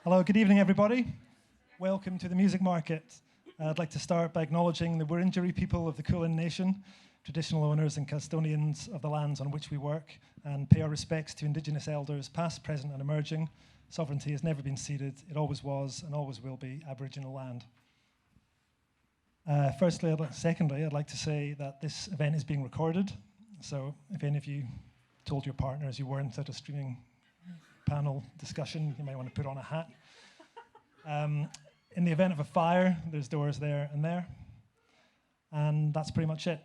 Hello, good evening, everybody. Welcome to the Music Market. I'd like to start by acknowledging the Wurundjeri people of the Kulin Nation, traditional owners and custodians of the lands on which we work, and pay our respects to Indigenous elders, past, present, and emerging. Sovereignty has never been ceded. It always was and always will be Aboriginal land. Secondly, I'd like to say that this event is being recorded. So if any of you told your partners you weren't at a streaming panel discussion, you might want to put on a hat. In the event of a fire, there's doors there and there. And that's pretty much it.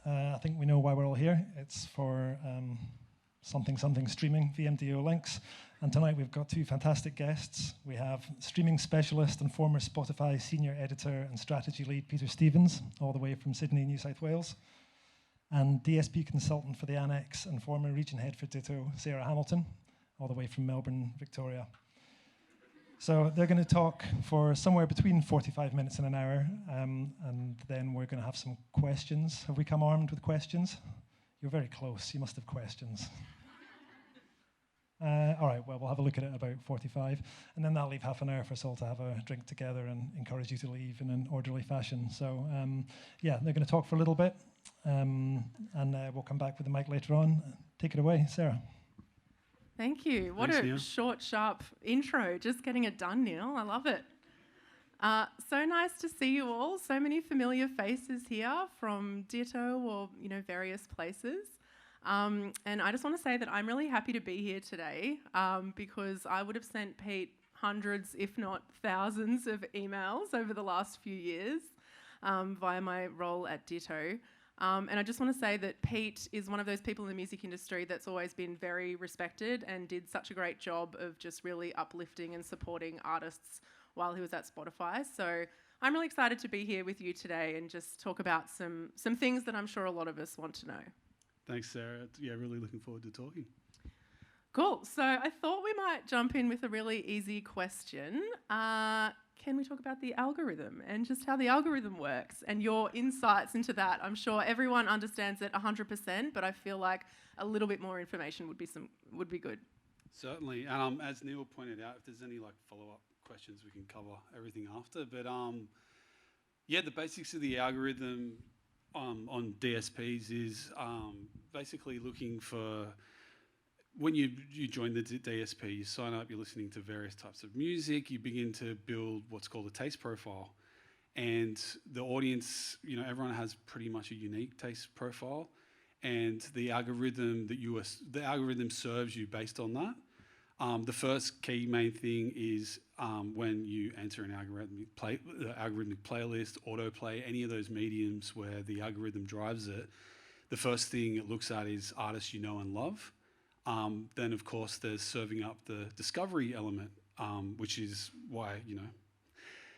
I think we know why we're all here. It's for something streaming, VMDO links. And tonight we've got two fantastic guests. We have streaming specialist and former Spotify senior editor and strategy lead Peter Stevens, all the way from Sydney, New South Wales. And DSP Consultant for the Annex and former region head for Ditto, Sarah Hamilton, all the way from Melbourne, Victoria. So they're going to talk for somewhere between 45 minutes and an hour, and then we're going to have some questions. Have we come armed with questions? You're very close. You must have questions. All right, well, we'll have a look at it at about 45, and then that'll leave half an hour for us all to have a drink together and encourage you to leave in an orderly fashion. So, yeah, they're going to talk for a little bit, and we'll come back with the mic later on. Take it away, Sarah. Thank you. What Thanks, a Neil. short, sharp intro. Just getting it done, Neil. I love it. So nice to see you all. So many familiar faces here from Ditto or, various places. And I just want to say that I'm really happy to be here today because I would have sent Pete hundreds, if not thousands, of emails over the last few years via my role at Ditto. And I just want to say that Pete is one of those people in the music industry that's always been very respected and did such a great job of just really uplifting and supporting artists while he was at Spotify. So I'm really excited to be here with you today and just talk about some things that I'm sure a lot of us want to know. Thanks, Sarah. Yeah, really looking forward to talking. Cool. So I thought we might jump in with a really easy question. Can we talk about the algorithm and just how the algorithm works and your insights into that? I'm sure everyone understands it 100%, but I feel like a little bit more information would be good. Certainly. And as Neil pointed out, if there's any follow-up questions, we can cover everything after. But yeah, the basics of the algorithm on DSPs is basically looking for. When you join the DSP, you sign up, you're listening to various types of music, you begin to build what's called a taste profile. And the audience, everyone has pretty much a unique taste profile. And the algorithm serves you based on that. The first key main thing is when you enter an algorithmic playlist, autoplay, any of those mediums where the algorithm drives it, the first thing it looks at is artists you know and love. Then, of course, there's serving up the discovery element, which is why,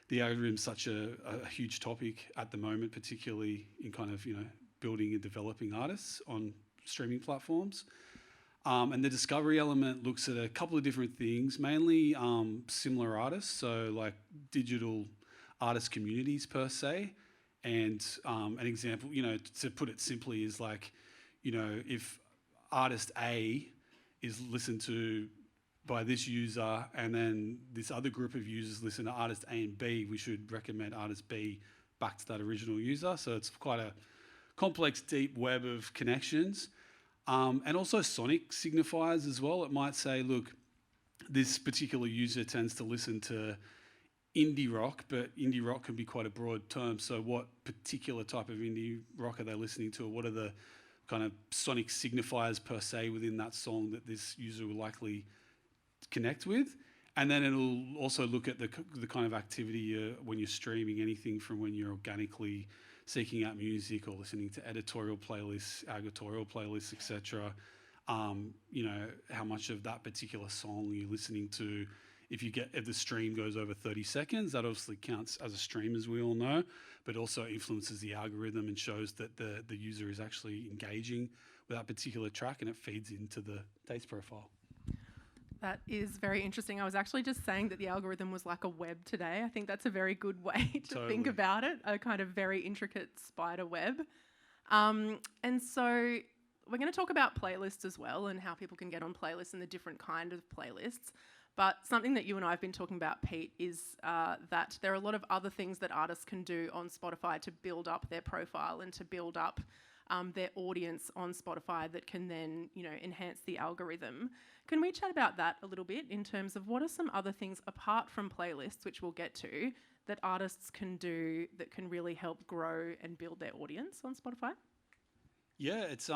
the algorithm is such a huge topic at the moment, particularly in kind of, building and developing artists on streaming platforms. And the discovery element looks at a couple of different things, mainly similar artists, so like digital artist communities per se. And an example, to put it simply, is if artist A is listened to by this user and then this other group of users listen to artist A and B, we should recommend artist B back to that original user. So it's quite a complex, deep web of connections. And also sonic signifiers as well. It might say, look, this particular user tends to listen to indie rock, but indie rock can be quite a broad term. So what particular type of indie rock are they listening to, or what are the kind of sonic signifiers per se within that song that this user will likely connect with? And then it'll also look at the kind of activity when you're streaming, anything from when you're organically seeking out music or listening to editorial playlists, agritorial playlists, etc. How much of that particular song you're listening to. If the stream goes over 30 seconds, that obviously counts as a stream, as we all know, but also influences the algorithm and shows that the user is actually engaging with that particular track, and it feeds into the taste profile. That is very interesting. I was actually just saying that the algorithm was like a web today. I think that's a very good way to think about it, a kind of very intricate spider web. And so we're going to talk about playlists as well and how people can get on playlists and the different kind of playlists. But something that you and I have been talking about, Pete, is that there are a lot of other things that artists can do on Spotify to build up their profile and to build up their audience on Spotify that can then, enhance the algorithm. Can we chat about that a little bit in terms of what are some other things apart from playlists, which we'll get to, that artists can do that can really help grow and build their audience on Spotify? Yeah, it's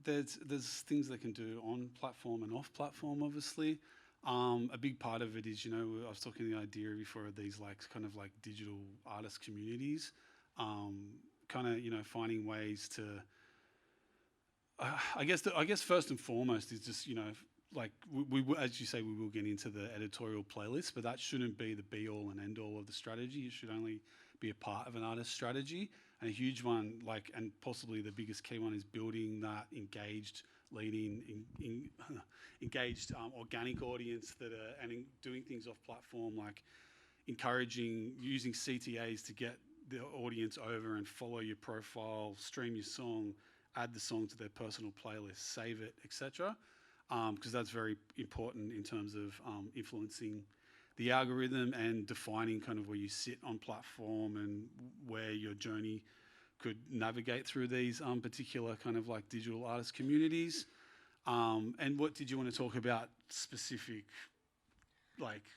there's things they can do on platform and off platform, obviously. A big part of it is, I was talking the idea before of these kind of digital artist communities, finding ways to. I guess first and foremost is just we as you say, we will get into the editorial playlist, but that shouldn't be the be all and end all of the strategy. It should only be a part of an artist's strategy. And a huge one, and possibly the biggest key one, is building that engaged, engaged organic audience doing things off platform, like using CTAs to get the audience over and follow your profile, stream your song, add the song to their personal playlist, save it, etc. Because that's very important in terms of influencing the algorithm and defining kind of where you sit on platform and where your journey could navigate through these particular kind of digital artist communities. And what did you want to talk about specific?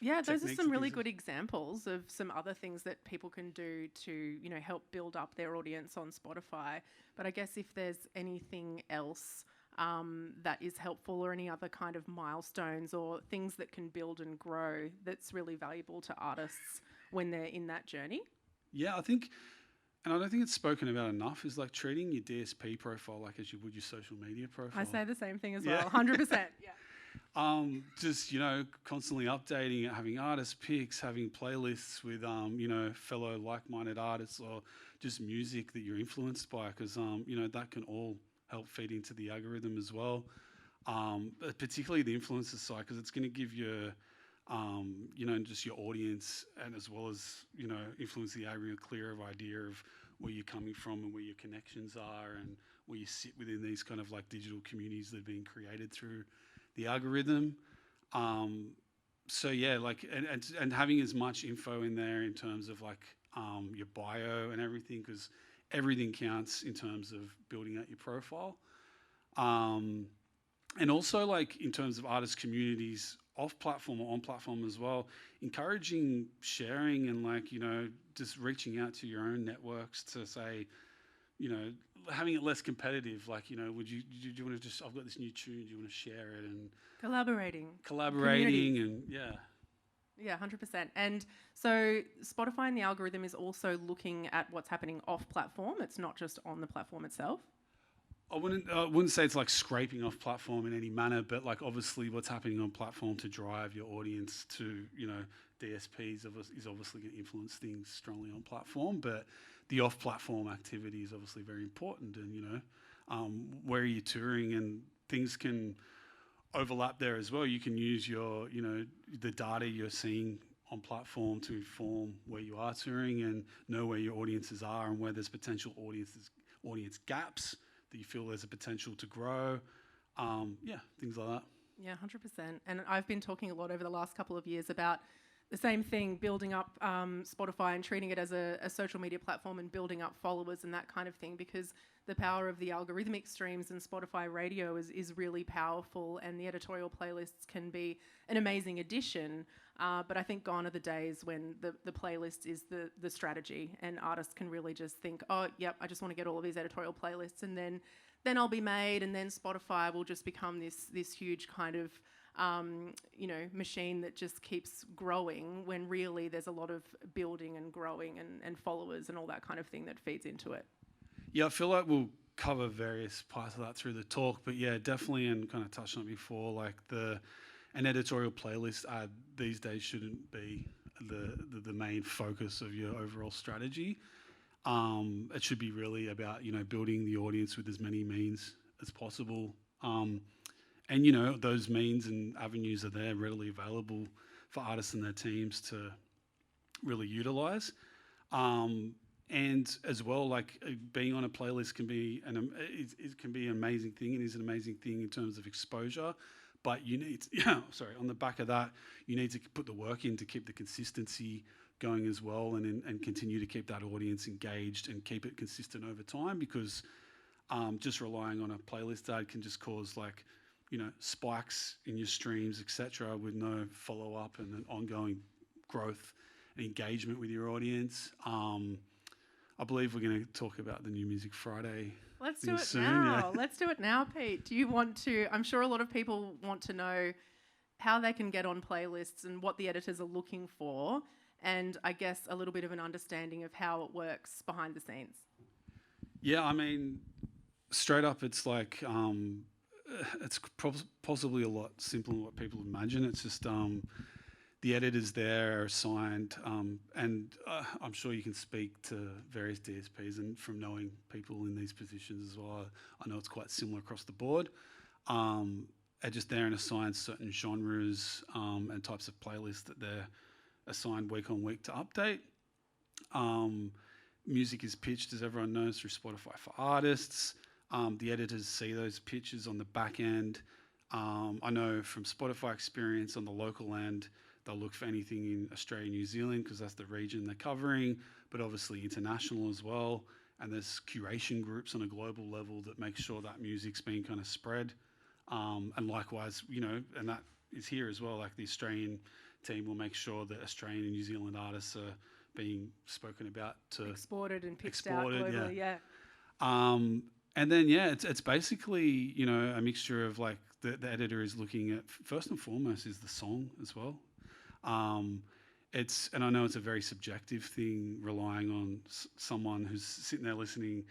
Yeah, those are some really good examples of some other things that people can do to, help build up their audience on Spotify. But I guess if there's anything else that is helpful, or any other kind of milestones or things that can build and grow that's really valuable to artists when they're in that journey. Yeah, I think, and I don't think it's spoken about enough, is treating your DSP profile like as you would your social media profile. I say the same thing as well, 100%. Yeah. Just, constantly updating it, having artist picks, having playlists with, fellow like-minded artists, or just music that you're influenced by, because, that can all help feed into the algorithm as well. Particularly the influencer side, because it's going to give you, just your audience, and as well as, influence the algorithm, a clearer idea of where you're coming from and where your connections are and where you sit within these kind of digital communities that are being created through the algorithm. So yeah, and having as much info in there in terms of your bio and everything, because everything counts in terms of building out your profile. And also in terms of artist communities off platform or on platform as well, encouraging sharing and just reaching out to your own networks to say, having it less competitive, do you want to just, I've got this new tune, do you want to share it? And collaborating Community. And Yeah, 100%. And so Spotify and the algorithm is also looking at what's happening off platform. It's not just on the platform itself. I wouldn't say it's scraping off platform in any manner, but obviously what's happening on platform to drive your audience to, DSPs is obviously going to influence things strongly on platform, but the off-platform activity is obviously very important. And, where are you touring, and things can overlap there as well. You can use your, the data you're seeing on platform to inform where you are touring and know where your audiences are and where there's potential audience gaps that you feel there's a potential to grow. Things like that. Yeah, 100%. And I've been talking a lot over the last couple of years about the same thing, building up Spotify and treating it as a social media platform and building up followers and that kind of thing, because the power of the algorithmic streams and Spotify radio is really powerful, and the editorial playlists can be an amazing addition. But I think gone are the days when the playlist is the strategy, and artists can really just think, oh, yep, I just want to get all of these editorial playlists, and then I'll be made, and then Spotify will just become this huge kind of machine that just keeps growing, when really there's a lot of building and growing and followers and all that kind of thing that feeds into it. Yeah, I feel like we'll cover various parts of that through the talk, but yeah, definitely, and kind of touched on it before, an editorial playlist ad these days shouldn't be the main focus of your overall strategy. It should be really about, building the audience with as many means as possible. And, those means and avenues are there readily available for artists and their teams to really utilize. And as well, being on a playlist can be it can be an amazing thing, and is an amazing thing in terms of exposure. but you need, on the back of that, you need to put the work in to keep the consistency going as well, and continue to keep that audience engaged and keep it consistent over time, because just relying on a playlist ad can just cause spikes in your streams, etc., with no follow-up and an ongoing growth and engagement with your audience. I believe we're going to talk about the New Music Friday. Let's do it soon, now. yeah. Let's do it now, Pete. Do you want to? I'm sure a lot of people want to know how they can get on playlists and what the editors are looking for, and I guess a little bit of an understanding of how it works behind the scenes. Yeah, I mean, straight up, it's like it's possibly a lot simpler than what people imagine. It's just the editors there are assigned, and I'm sure you can speak to various DSPs, and from knowing people in these positions as well, I know it's quite similar across the board. They're just there and assigned certain genres and types of playlists that they're assigned week on week to update. Music is pitched, as everyone knows, through Spotify for artists. The editors see those pitches on the back end. I know from Spotify experience on the local end, they'll look for anything in Australia, New Zealand, because that's the region they're covering, but obviously international as well. And there's curation groups on a global level that make sure that music's being kind of spread. And likewise, and that is here as well, like the Australian team will make sure that Australian and New Zealand artists are being spoken about to exported and pitched out globally, yeah. And then, it's basically, a mixture of like the editor is looking at, first and foremost, is the song as well. And I know it's a very subjective thing, relying on someone who's sitting there listening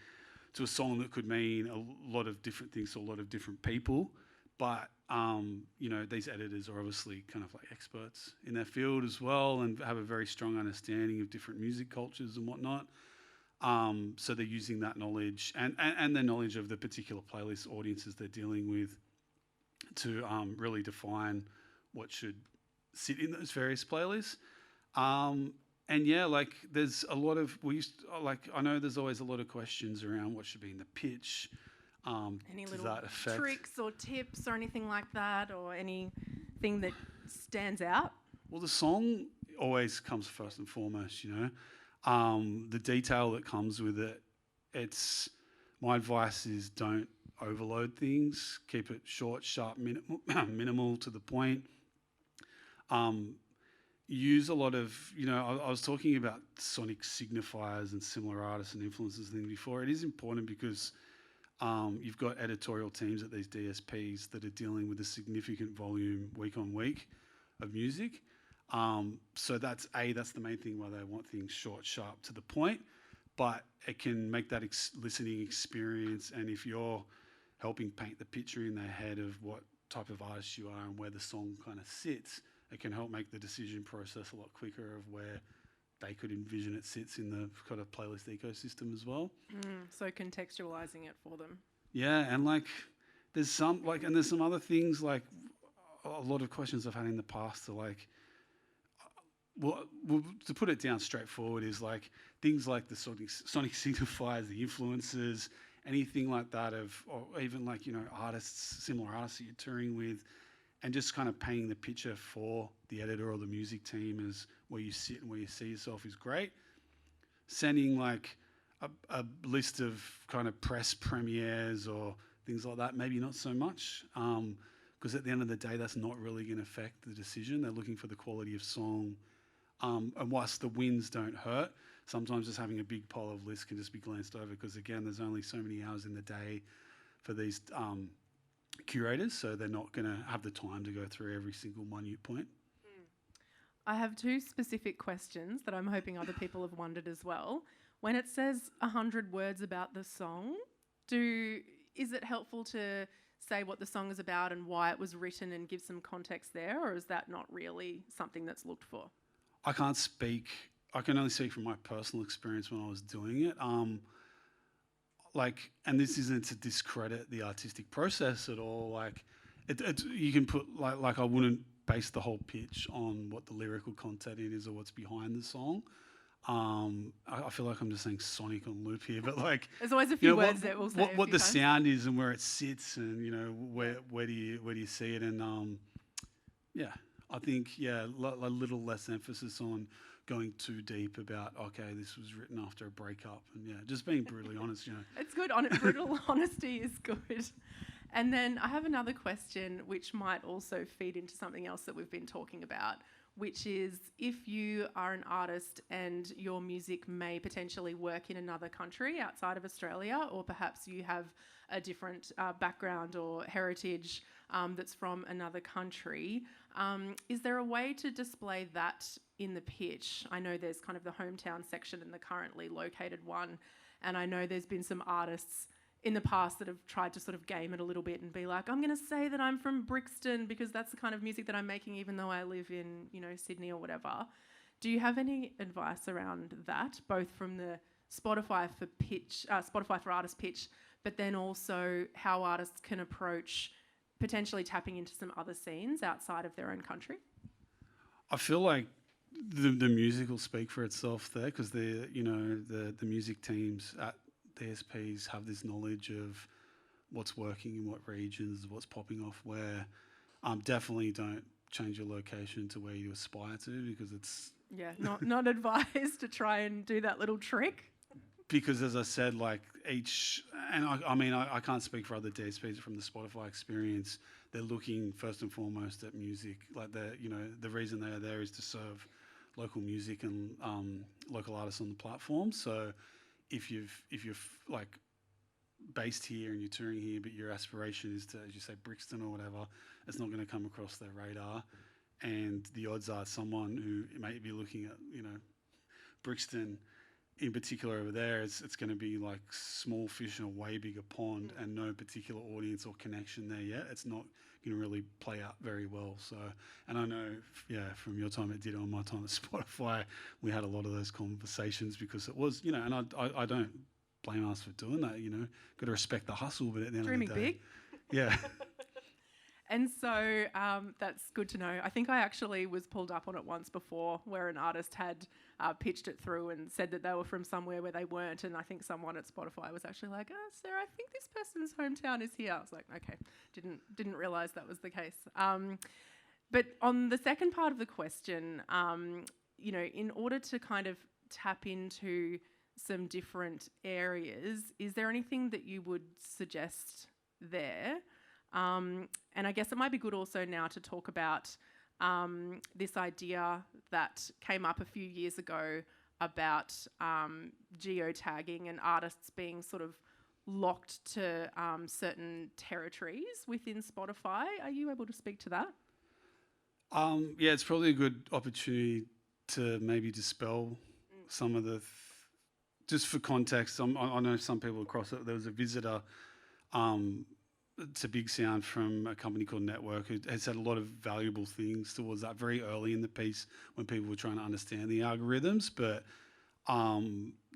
to a song that could mean a lot of different things to a lot of different people. But, these editors are obviously kind of like experts in their field as well, and have a very strong understanding of different music cultures and whatnot. So they're using that knowledge and their knowledge of the particular playlist audiences they're dealing with to really define what should sit in those various playlists. There's a lot of, I know there's always a lot of questions around what should be in the pitch. Any does little that affect tricks or tips or anything like that, or anything that stands out? Well, the song always comes first and foremost, the detail that comes with it. My advice is don't overload things. Keep it short, sharp, minimal to the point. Use a lot of, I was talking about sonic signifiers and similar artists and influences thing before. It is important because you've got editorial teams at these DSPs that are dealing with a significant volume week on week of music. So that's the main thing why they want things short, sharp, to the point, but it can make that listening experience. And if you're helping paint the picture in their head of what type of artist you are and where the song kind of sits, it can help make the decision process a lot quicker of where they could envision it sits in the kind of playlist ecosystem as well. So contextualizing it for them. Yeah, and there's some other things, like a lot of questions I've had in the past are like, well, to put it down straightforward, is like things like the sonic signifiers, the influences, anything like that or even like, similar artists that you're touring with, and just kind of painting the picture for the editor or the music team as where you sit and where you see yourself is great. Sending like a list of kind of press premieres or things like that, maybe not so much, because at the end of the day, that's not really going to affect the decision. They're looking for the quality of song. And whilst the wins don't hurt, sometimes just having a big pile of lists can just be glanced over, because again, there's only so many hours in the day for these curators, so they're not going to have the time to go through every single minute point. I have two specific questions that I'm hoping other people have wondered as well. When it says 100 words about the song, is it helpful to say what the song is about and why it was written and give some context there, or is that not really something that's looked for? I can't speak. I can only speak from my personal experience when I was doing it. And this isn't to discredit the artistic process at all. You can put I wouldn't base the whole pitch on what the lyrical content it is or what's behind the song. I feel like I'm just saying sonic on loop here, but like There's always a few words that we'll say. What the sound is and where it sits, and where do you see it, and yeah, I think a little less emphasis on going too deep about this was written after a breakup, and just being brutally honest. It's good. Brutal honesty is good. And then I have another question, which might also feed into something else that we've been talking about, which is if you are an artist and your music may potentially work in another country outside of Australia, or perhaps you have a different background or heritage that's from another country, is there a way to display that in the pitch? I know there's kind of the hometown section and the currently located one, and I know there's been some artists in the past that have tried to sort of game it a little bit and be like, I'm going to say that I'm from Brixton because that's the kind of music that I'm making even though I live in, Sydney or whatever. Do you have any advice around that, both from the Spotify for artist pitch, but then also how artists can approach potentially tapping into some other scenes outside of their own country? I feel like the music will speak for itself there, because the music teams at DSPs have this knowledge of what's working in what regions, what's popping off where. Definitely don't change your location to where you aspire to, because it's not advised to try and do that little trick. Because as I said, like I can't speak for other DSPs from the Spotify experience. They're looking first and foremost at music. Like the reason they are there is to serve local music and local artists on the platform. So if you're like based here and you're touring here, but your aspiration is to, as you say, Brixton or whatever, it's not going to come across their radar. And the odds are someone who may be looking at, Brixton in particular over there, it's going to be like small fish in a way bigger pond and no particular audience or connection there yet. It's not going to really play out very well. So, and I know, from your time at Ditto and my time at Spotify, we had a lot of those conversations because it was, and I don't blame us for doing that, got to respect the hustle, but at the end Dreaming of the day. big. Yeah. And so that's good to know. I think I actually was pulled up on it once before where an artist had pitched it through and said that they were from somewhere where they weren't. And I think someone at Spotify was actually like, sir, I think this person's hometown is here. I was like, okay, didn't realise that was the case. But on the second part of the question, in order to kind of tap into some different areas, is there anything that you would suggest there? And I guess it might be good also now to talk about this idea that came up a few years ago about geotagging and artists being sort of locked to certain territories within Spotify. Are you able to speak to that? It's probably a good opportunity to maybe dispel some of the... just for context, I know some people across it. There was a visitor to Big Sound from a company called Network who has said a lot of valuable things towards that very early in the piece when people were trying to understand the algorithms. But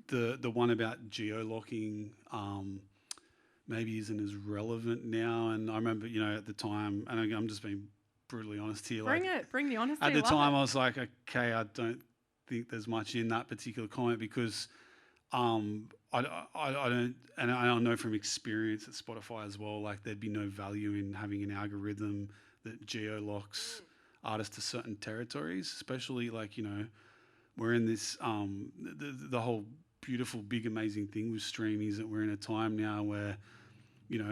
the one about geo-locking maybe isn't as relevant now. And I remember, at the time, and I'm just being brutally honest here. Bring the honesty. At the time, I was like, okay, I don't think there's much in that particular comment because I don't, and I know from experience at Spotify as well, like there'd be no value in having an algorithm that geo-locks artists to certain territories, especially like, we're in this, the whole beautiful, big, amazing thing with streaming is that we're in a time now where,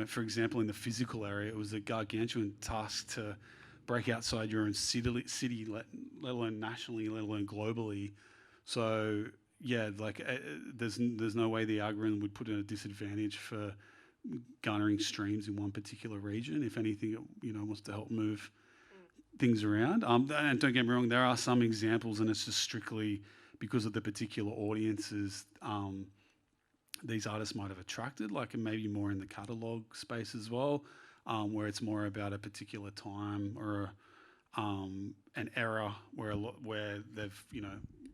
for example, in the physical area, it was a gargantuan task to break outside your own city, let alone nationally, let alone globally. So, there's no way the algorithm would put in a disadvantage for garnering streams in one particular region. If anything, it wants to help move things around. And don't get me wrong, there are some examples, and it's just strictly because of the particular audiences these artists might have attracted, like maybe more in the catalogue space as well, where it's more about a particular time or an era where they've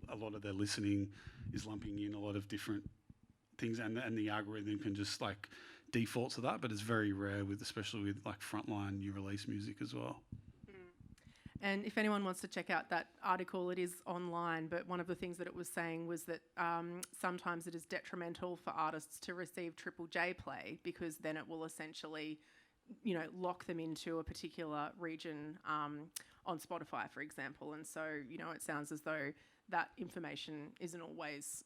a lot of their listening is lumping in a lot of different things, and the algorithm can just like default to that, but it's very rare especially with like frontline new release music as well. And if anyone wants to check out that article, it is online, but one of the things that it was saying was that sometimes it is detrimental for artists to receive Triple J play, because then it will essentially, you know, lock them into a particular region on Spotify, for example. And so, you know, it sounds as though that information isn't always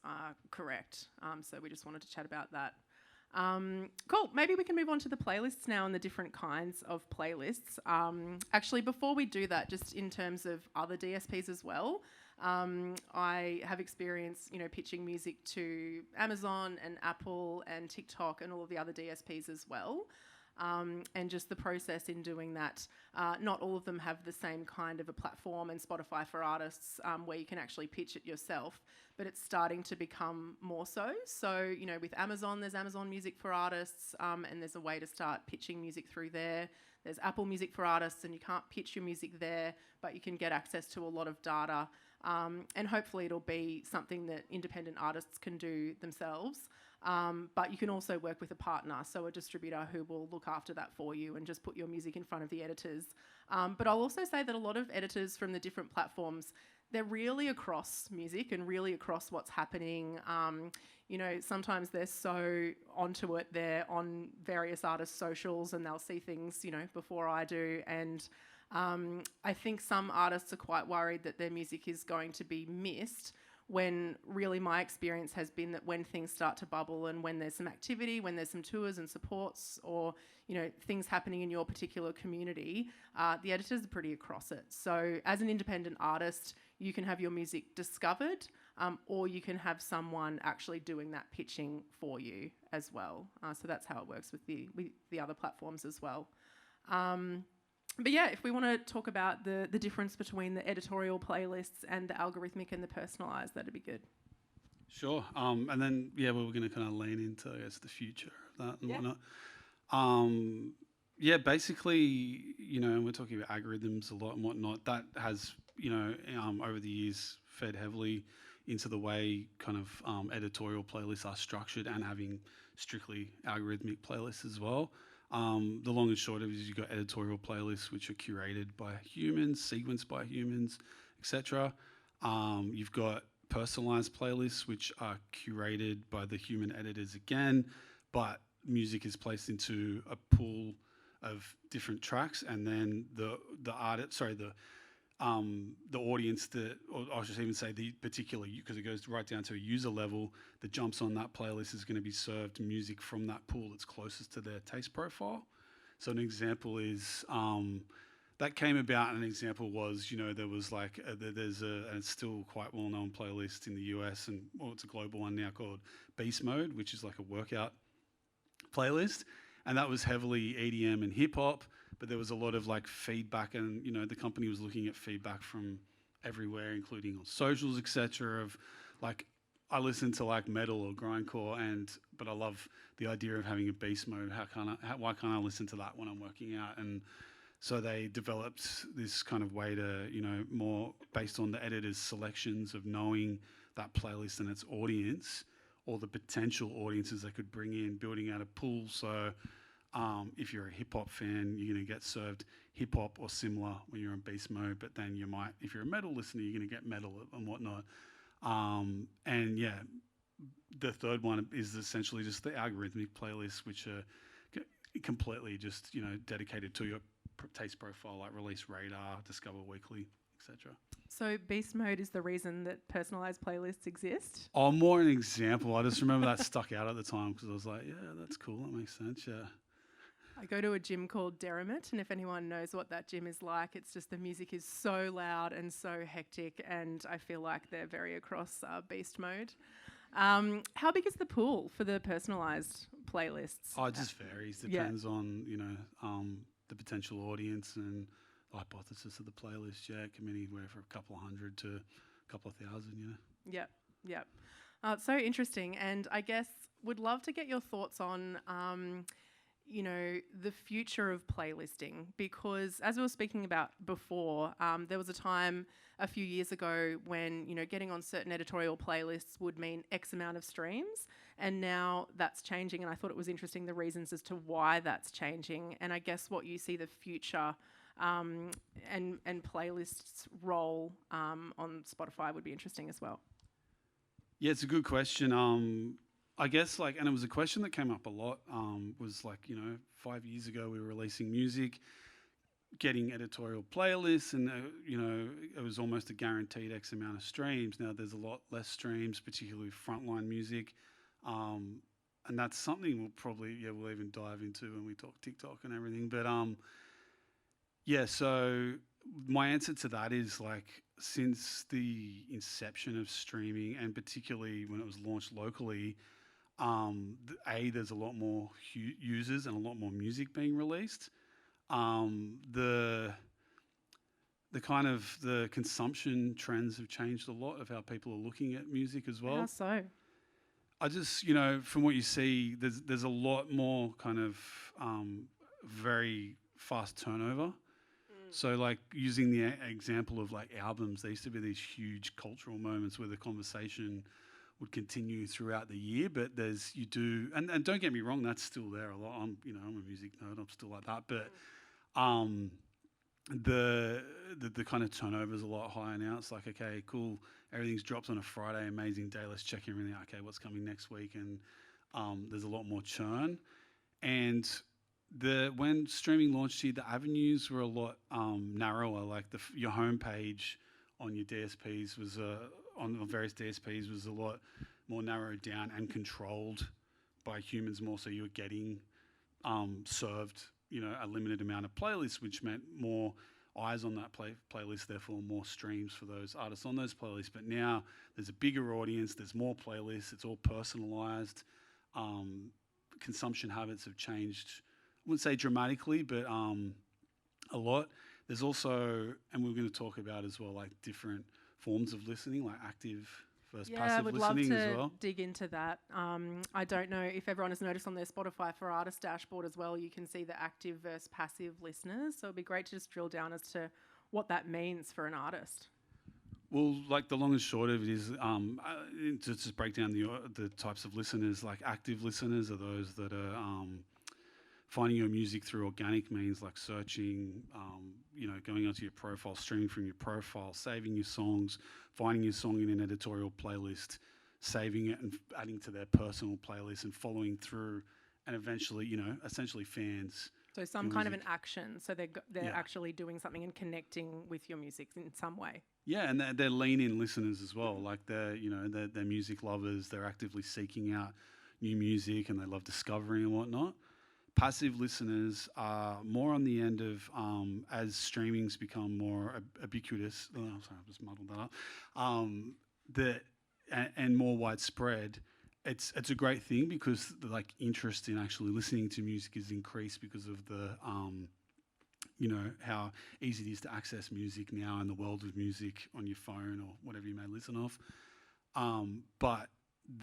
correct. So we just wanted to chat about that. Cool. Maybe we can move on to the playlists now and the different kinds of playlists. Actually, before we do that, just in terms of other DSPs as well, I have experience, you know, pitching music to Amazon and Apple and TikTok and all of the other DSPs as well. And just the process in doing that, not all of them have the same kind of a platform, and Spotify for Artists, where you can actually pitch it yourself, but it's starting to become more so. So, you know, with Amazon, there's Amazon Music for Artists, and there's a way to start pitching music through there. There's Apple Music for Artists, and you can't pitch your music there, but you can get access to a lot of data. And hopefully it'll be something that independent artists can do themselves. But you can also work with a partner, so a distributor who will look after that for you and just put your music in front of the editors. But I'll also say that a lot of editors from the different platforms, they're really across music and really across what's happening. You know, sometimes they're so onto it, they're on various artists' socials and they'll see things, you know, before I do. And I think some artists are quite worried that their music is going to be missed, when really my experience has been that when things start to bubble and when there's some activity, when there's some tours and supports, or, you know, things happening in your particular community, the editors are pretty across it. So as an independent artist, you can have your music discovered, or you can have someone actually doing that pitching for you as well. So that's how it works with the other platforms as well. But yeah, if we want to talk about the difference between the editorial playlists and the algorithmic and the personalised, that'd be good. Sure. And then, yeah, we were going to kind of lean into, I guess, the future of that and whatnot. Yeah, basically, you know, and we're talking about algorithms a lot and whatnot. That has, you know, over the years fed heavily into the way kind of editorial playlists are structured, and having strictly algorithmic playlists as well. The long and short of it is you've got editorial playlists which are curated by humans, sequenced by humans, etc. You've got personalized playlists which are curated by the human editors again, but music is placed into a pool of different tracks, and then the audience that, or I should even say the particular, because it goes right down to a user level that jumps on that playlist, is going to be served music from that pool that's closest to their taste profile. So an example is that came about. An example was, you know, there was like there's and it's still quite well known playlist in the US, and it's a global one now, called Beast Mode, which is like a workout playlist, and that was heavily EDM and hip hop. But there was a lot of like feedback, and, you know, the company was looking at feedback from everywhere, including on socials, etc. Of like, I listen to like metal or grindcore, but I love the idea of having a beast mode. Why can't I listen to that when I'm working out? And so they developed this kind of way to, you know, more based on the editor's selections of knowing that playlist and its audience, or the potential audiences they could bring in, building out a pool. So if you're a hip hop fan, you're going to get served hip hop or similar when you're in beast mode, but then you might, if you're a metal listener, you're going to get metal and whatnot. And yeah, the third one is essentially just the algorithmic playlists, which are completely just, you know, dedicated to your taste profile, like Release Radar, Discover Weekly, etc. So beast mode is the reason that personalised playlists exist? Oh, more an example. I just remember that stuck out at the time because I was like, yeah, that's cool. That makes sense. Yeah. I go to a gym called Derrimut, and if anyone knows what that gym is like, it's just the music is so loud and so hectic, and I feel like they're very across beast mode. How big is the pool for the personalised playlists? Oh, it just varies. Depends on, you know, the potential audience and the hypothesis of the playlist. Yeah, it can be anywhere from a couple of hundred to a couple of thousand, you know. Yep. It's so interesting, and I guess would love to get your thoughts on you know, the future of playlisting, because as we were speaking about before, there was a time a few years ago when, you know, getting on certain editorial playlists would mean X amount of streams, and now that's changing, and I thought it was interesting the reasons as to why that's changing, and I guess what you see the future and playlists' role on Spotify would be interesting as well. Yeah, it's a good question. I guess and it was a question that came up a lot. Was 5 years ago we were releasing music, getting editorial playlists, and it was almost a guaranteed X amount of streams. Now there's a lot less streams, particularly frontline music, and that's something we'll even dive into when we talk TikTok and everything. But so my answer to that is since the inception of streaming, and particularly when it was launched locally, there's a lot more users and a lot more music being released. The consumption trends have changed a lot of how people are looking at music as well. How so? I just, from what you see, there's a lot more very fast turnover. So using the example of albums, there used to be these huge cultural moments where the conversation would continue throughout the year, but and don't get me wrong, that's still there a lot. I'm a music nerd, I'm still like that, but the kind of turnover is a lot higher now. It's okay, cool, everything's dropped on a Friday, amazing day, let's check everything out. Okay, what's coming next week? And there's a lot more churn. And when streaming launched here, the avenues were a lot narrower. Your homepage on your DSPs was on the various DSPs was a lot more narrowed down and controlled by humans more. So you were getting served, a limited amount of playlists, which meant more eyes on that playlist, therefore more streams for those artists on those playlists. But now there's a bigger audience, there's more playlists, it's all personalized. Consumption habits have changed, I wouldn't say dramatically, but a lot. There's also, and we're going to talk about as well, different forms of listening, active versus passive listening as well. Yeah, I would love to dig into that. I don't know if everyone has noticed on their Spotify for Artists dashboard as well, you can see the active versus passive listeners. So it'd be great to just drill down as to what that means for an artist. Well, the long and short of it is to just break down the types of listeners. Active listeners are those that are finding your music through organic means, like searching, going onto your profile, streaming from your profile, saving your songs, finding your song in an editorial playlist, saving it and adding to their personal playlist and following through, and eventually, essentially fans. So some kind of an action. So they're actually doing something and connecting with your music in some way. Yeah, and they're lean-in listeners as well. They're music lovers. They're actively seeking out new music and they love discovery and whatnot. Passive listeners are more on the end of, as streaming's become more ubiquitous, sorry, I just muddled that up, and more widespread, it's a great thing because the interest in actually listening to music is increased because of the, how easy it is to access music now in the world of music on your phone or whatever you may listen off. But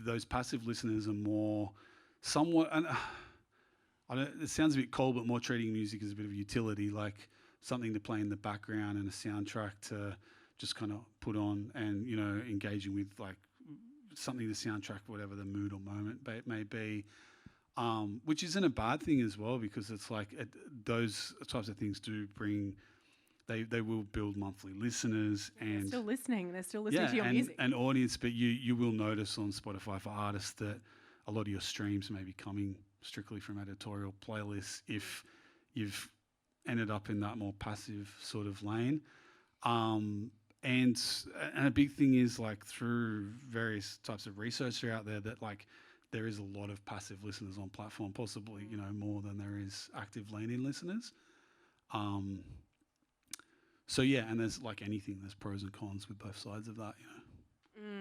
those passive listeners are more somewhat, and it sounds a bit cold, but more treating music as a bit of a utility, like something to play in the background and a soundtrack to just kind of put on and, engaging with something to soundtrack whatever the mood or moment may be, which isn't a bad thing as well, because it's those types of things do bring, they will build monthly listeners and they're still listening to your music. And audience, but you will notice on Spotify for artists that a lot of your streams may be coming strictly from editorial playlists if you've ended up in that more passive sort of lane. And a big thing is through various types of research that are out there that there is a lot of passive listeners on platform, possibly more than there is active lean-in listeners. So yeah, and there's anything, there's pros and cons with both sides of that.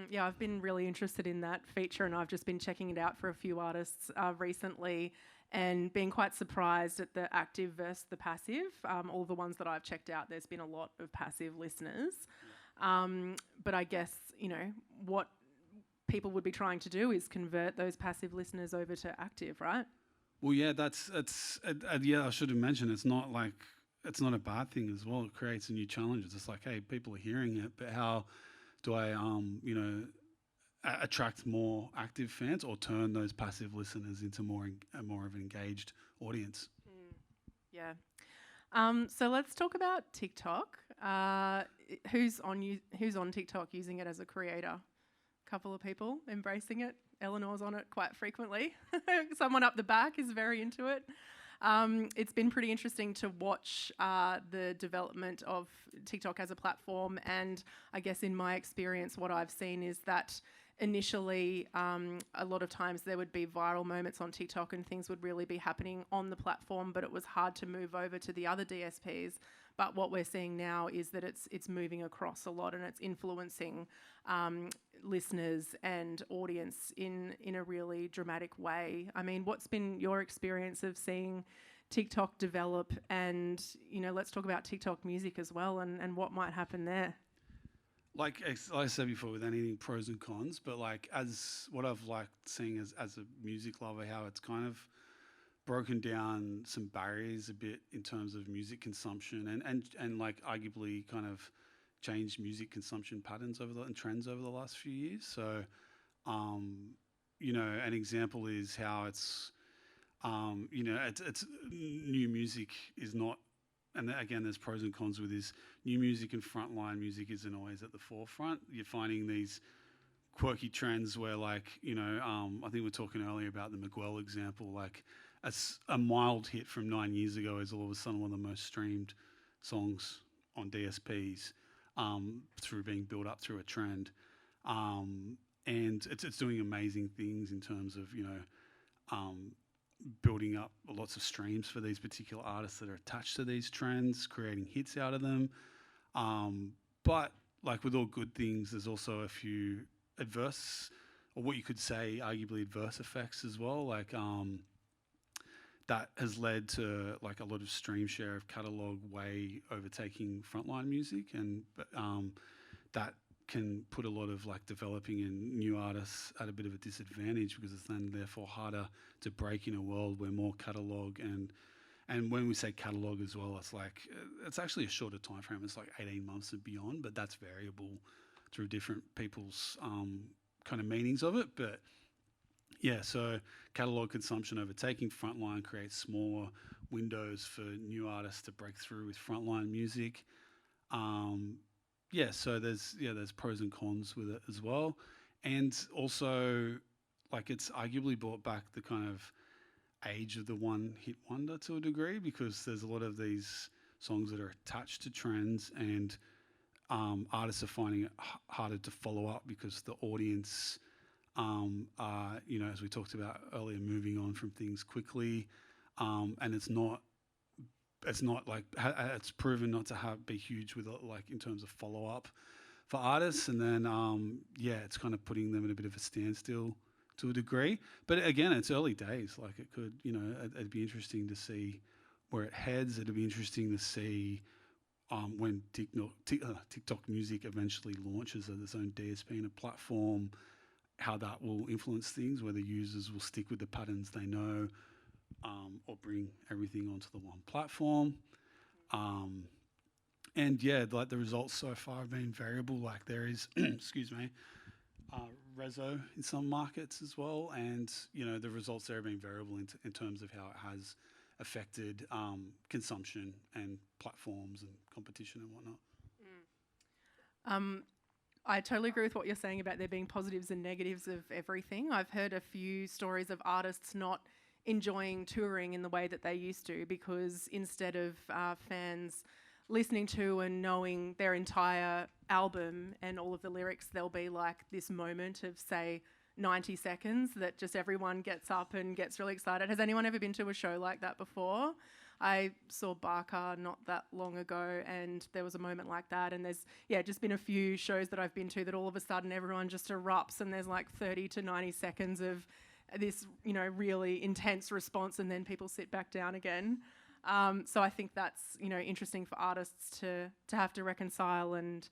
Yeah, I've been really interested in that feature, and I've just been checking it out for a few artists recently and being quite surprised at the active versus the passive. All the ones that I've checked out, there's been a lot of passive listeners. But I guess, what people would be trying to do is convert those passive listeners over to active, right? Well, yeah, I should have mentioned it's not a bad thing as well. It creates a new challenge. It's just hey, people are hearing it, but how do I, attract more active fans or turn those passive listeners into more of an engaged audience? Yeah. So let's talk about TikTok. Who's on TikTok using it as a creator? A couple of people embracing it. Eleanor's on it quite frequently. Someone up the back is very into it. It's been pretty interesting to watch the development of TikTok as a platform, and I guess in my experience what I've seen is that initially a lot of times there would be viral moments on TikTok and things would really be happening on the platform, but it was hard to move over to the other DSPs. But what we're seeing now is that it's moving across a lot and it's influencing listeners and audience in a really dramatic way. I mean, what's been your experience of seeing TikTok develop? And, you know, let's talk about TikTok music as well and what might happen there. Like I said before, with anything pros and cons, but like as what I've liked seeing as a music lover, how it's kind of broken down some barriers a bit in terms of music consumption and like arguably kind of changed music consumption patterns and trends over the last few years. So, you know, an example is how it's, you know, it's new music is not, and again, there's pros and cons with this. New music and frontline music isn't always at the forefront. You're finding these quirky trends where, like, you know, I think we were talking earlier about the Miguel example. Like, a mild hit from 9 years ago is all of a sudden one of the most streamed songs on DSPs through being built up through a trend. And it's doing amazing things in terms of, you know, building up lots of streams for these particular artists that are attached to these trends, creating hits out of them. But like with all good things, there's also a few adverse, or what you could say, arguably adverse effects as well. Like that has led to like a lot of stream share of catalogue way overtaking frontline music, and that can put a lot of like developing and new artists at a bit of a disadvantage because it's then therefore harder to break in a world where more catalogue and when we say catalogue as well, it's like it's actually a shorter time frame. It's like 18 months and beyond, but that's variable through different people's kind of meanings of it. But yeah, so catalogue consumption overtaking frontline creates smaller windows for new artists to break through with frontline music. Yeah, so there's pros and cons with it as well, and also like it's arguably brought back the kind of age of the one-hit wonder to a degree, because there's a lot of these songs that are attached to trends, and artists are finding it harder to follow up because the audience are, you know, as we talked about earlier, moving on from things quickly, and it's proven not to be huge with like in terms of follow up for artists, and then it's kind of putting them in a bit of a standstill to a degree. But again, it's early days. Like it could, you know, it'd be interesting to see where it heads. It'd be interesting to see when TikTok music eventually launches as its own DSP and a platform, how that will influence things, whether users will stick with the patterns they know, or bring everything onto the one platform. And yeah, like the results so far have been variable. Like there is, excuse me, reso in some markets as well. And, you know, the results there have been variable in terms of how it has affected consumption and platforms and competition and whatnot. I totally agree with what you're saying about there being positives and negatives of everything. I've heard a few stories of artists not enjoying touring in the way that they used to, because instead of fans listening to and knowing their entire album and all of the lyrics, there'll be like this moment of, say, 90 seconds that just everyone gets up and gets really excited. Has anyone ever been to a show like that before? I saw Barker not that long ago, and there was a moment like that. And there's, just been a few shows that I've been to that all of a sudden everyone just erupts and there's like 30 to 90 seconds of this, you know, really intense response, and then people sit back down again. So I think that's, you know, interesting for artists to have to reconcile and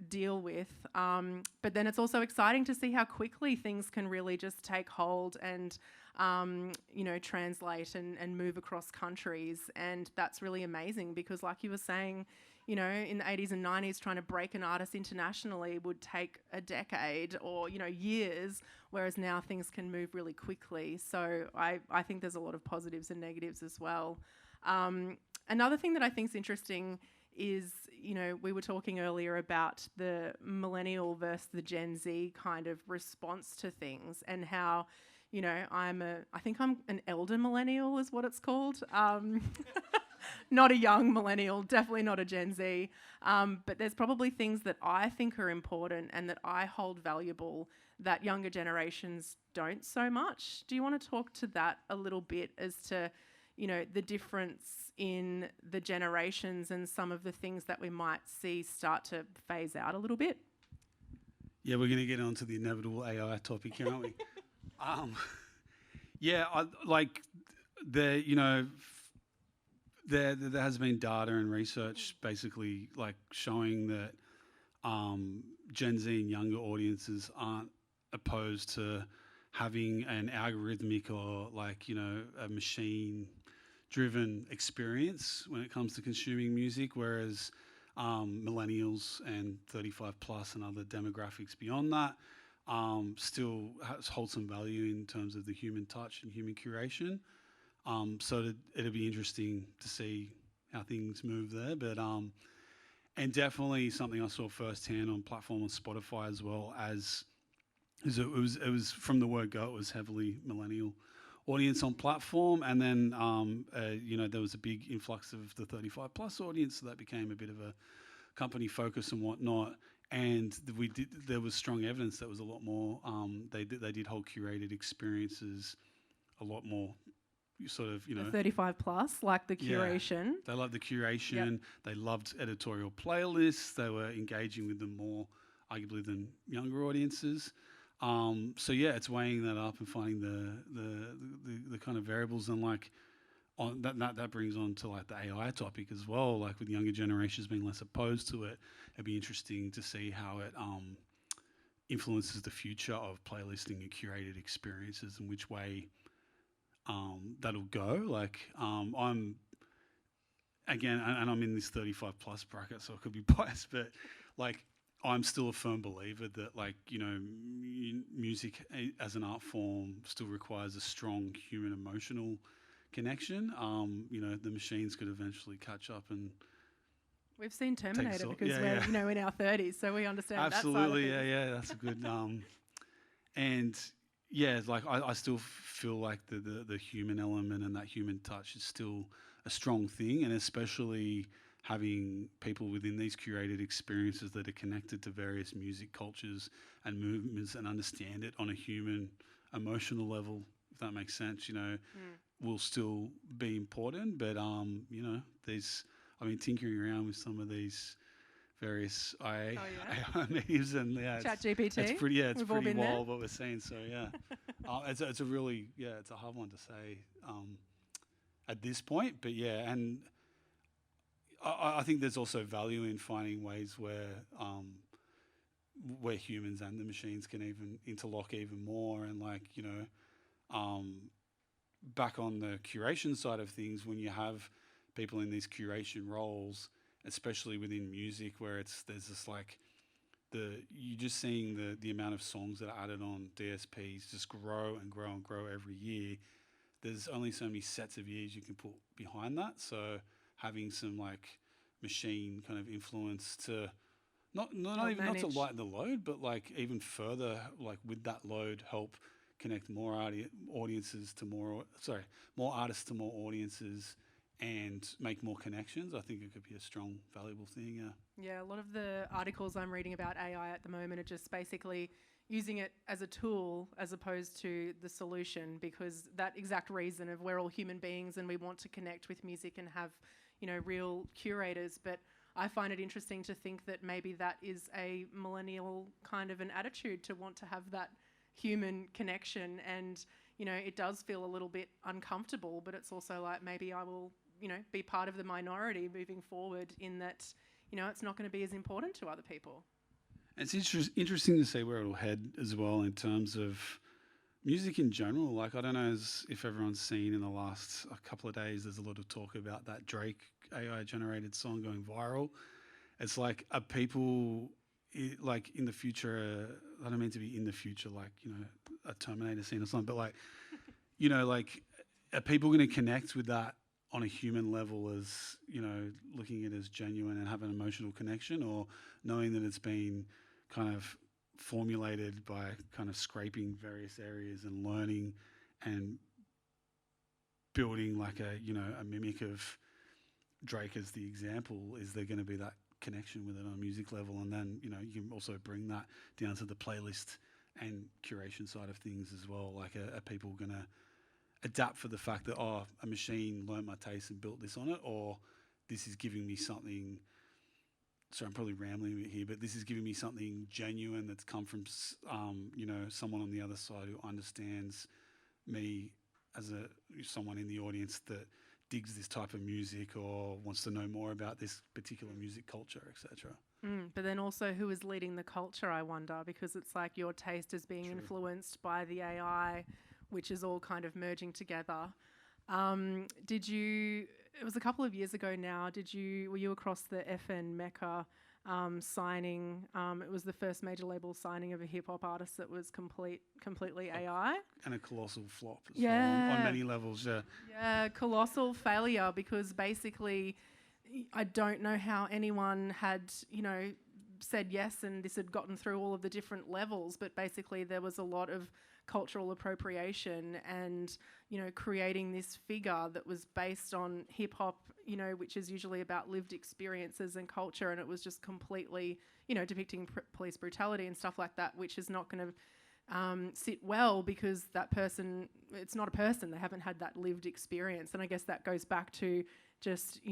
deal with. But then it's also exciting to see how quickly things can really just take hold and, you know, translate and move across countries. And that's really amazing because, like you were saying, you know, in the 80s and 90s, trying to break an artist internationally would take a decade or, you know, years, whereas now things can move really quickly. So I think there's a lot of positives and negatives as well. Another thing that I think is interesting is, you know, we were talking earlier about the millennial versus the Gen Z kind of response to things, and how, you know, I think I'm an elder millennial is what it's called. Not a young millennial, definitely not a Gen Z. But there's probably things that I think are important and that I hold valuable that younger generations don't so much. Do you want to talk to that a little bit as to, you know, the difference in the generations and some of the things that we might see start to phase out a little bit? Yeah, we're going to get on to the inevitable AI topic, aren't we? Yeah, there has been data and research basically like showing that Gen Z and younger audiences aren't opposed to having an algorithmic or like, you know, a machine-driven experience when it comes to consuming music, whereas millennials and 35 plus and other demographics beyond that still hold some value in terms of the human touch and human curation. So it'll be interesting to see how things move there, but and definitely something I saw firsthand on platform on Spotify as well as it was from the word go, it was heavily millennial audience on platform, and then you know, there was a big influx of the 35 plus audience, so that became a bit of a company focus and whatnot. And there was strong evidence that was a lot more. They did hold curated experiences a lot more. Sort of, you know, 35 plus, like the curation. Yeah, they loved the curation. Yep. They loved editorial playlists. They were engaging with them more, arguably, than younger audiences. So yeah, it's weighing that up and finding the kind of variables, and like on that brings on to like the AI topic as well. Like with younger generations being less opposed to it, it'd be interesting to see how it influences the future of playlisting and curated experiences, and which way that'll go. Like I'm again, and I'm in this 35 plus bracket, so I could be biased, but like I'm still a firm believer that, like, you know, music as an art form still requires a strong human emotional connection. You know, the machines could eventually catch up, and we've seen Terminator because we're you know, in our 30s, so we understand. Absolutely, that side of things. Yeah, that's a good and yeah, like I still feel like the human element and that human touch is still a strong thing, and especially having people within these curated experiences that are connected to various music cultures and movements and understand it on a human emotional level, if that makes sense, you know, will still be important. But you know, I've been tinkering around with some of these various AI memes, and ChatGPT. It's pretty wild what we're seeing. So yeah, it's a really it's a hard one to say at this point. But yeah, and I think there's also value in finding ways where humans and the machines can even interlock even more, and like, you know, back on the curation side of things, when you have people in these curation roles, especially within music, where there's this like you're just seeing the amount of songs that are added on DSPs just grow and grow and grow every year. There's only so many sets of years you can put behind that, so having some like machine kind of influence to not to lighten the load, but like even further, like with that load, help connect more audiences to more artists to more audiences, and make more connections. I think it could be a strong, valuable thing. Yeah, a lot of the articles I'm reading about AI at the moment are just basically using it as a tool as opposed to the solution, because that exact reason of we're all human beings and we want to connect with music and have, you know, real curators. But I find it interesting to think that maybe that is a millennial kind of an attitude, to want to have that human connection. And, you know, it does feel a little bit uncomfortable, but it's also like, maybe I will, you know, be part of the minority moving forward, in that, you know, it's not going to be as important to other people. It's interesting to see where it'll head as well in terms of music in general. Like, I don't know if everyone's seen in the last couple of days, there's a lot of talk about that Drake AI-generated song going viral. It's like, are people, like, in the future, I don't mean to be in the future, like, you know, a Terminator scene or something, but like, you know, like, are people going to connect with that on a human level as, looking at it as genuine and have an emotional connection, or knowing that it's been kind of formulated by kind of scraping various areas and learning and building like a mimic of Drake as the example? Is there going to be that connection with it on a music level? And then, you can also bring that down to the playlist and curation side of things as well. Like, are people going to adapt for the fact that, a machine learned my taste and built this on it, or this is giving me something, so I'm probably rambling a bit here, but this is giving me something genuine that's come from, someone on the other side who understands me as someone in the audience that digs this type of music or wants to know more about this particular music culture, etc. But then also, who is leading the culture, I wonder, because it's like your taste is being influenced by the AI, which is all kind of merging together. It was a couple of years ago now, were you across the FN Mecca signing? It was the first major label signing of a hip hop artist that was completely AI. And a colossal flop as well, on many levels, Yeah, colossal failure, because basically I don't know how anyone had, said yes and this had gotten through all of the different levels, but basically there was a lot of cultural appropriation and, creating this figure that was based on hip hop, which is usually about lived experiences and culture, and it was just completely, depicting police brutality and stuff like that, which is not going to sit well, because that person, it's not a person, they haven't had that lived experience. And I guess that goes back to just,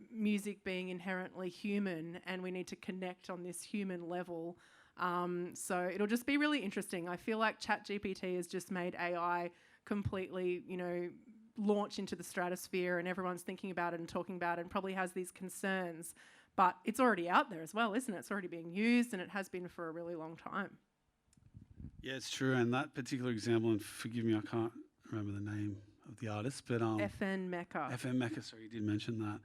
music being inherently human, and we need to connect on this human level. So it'll just be really interesting. I feel like ChatGPT has just made AI completely, launch into the stratosphere, and everyone's thinking about it and talking about it and probably has these concerns. But it's already out there as well, isn't it? It's already being used, and it has been for a really long time. Yeah, it's true. And that particular example, and forgive me, I can't remember the name of the artist, but FN Mecca. FN Mecca, sorry, you did mention that.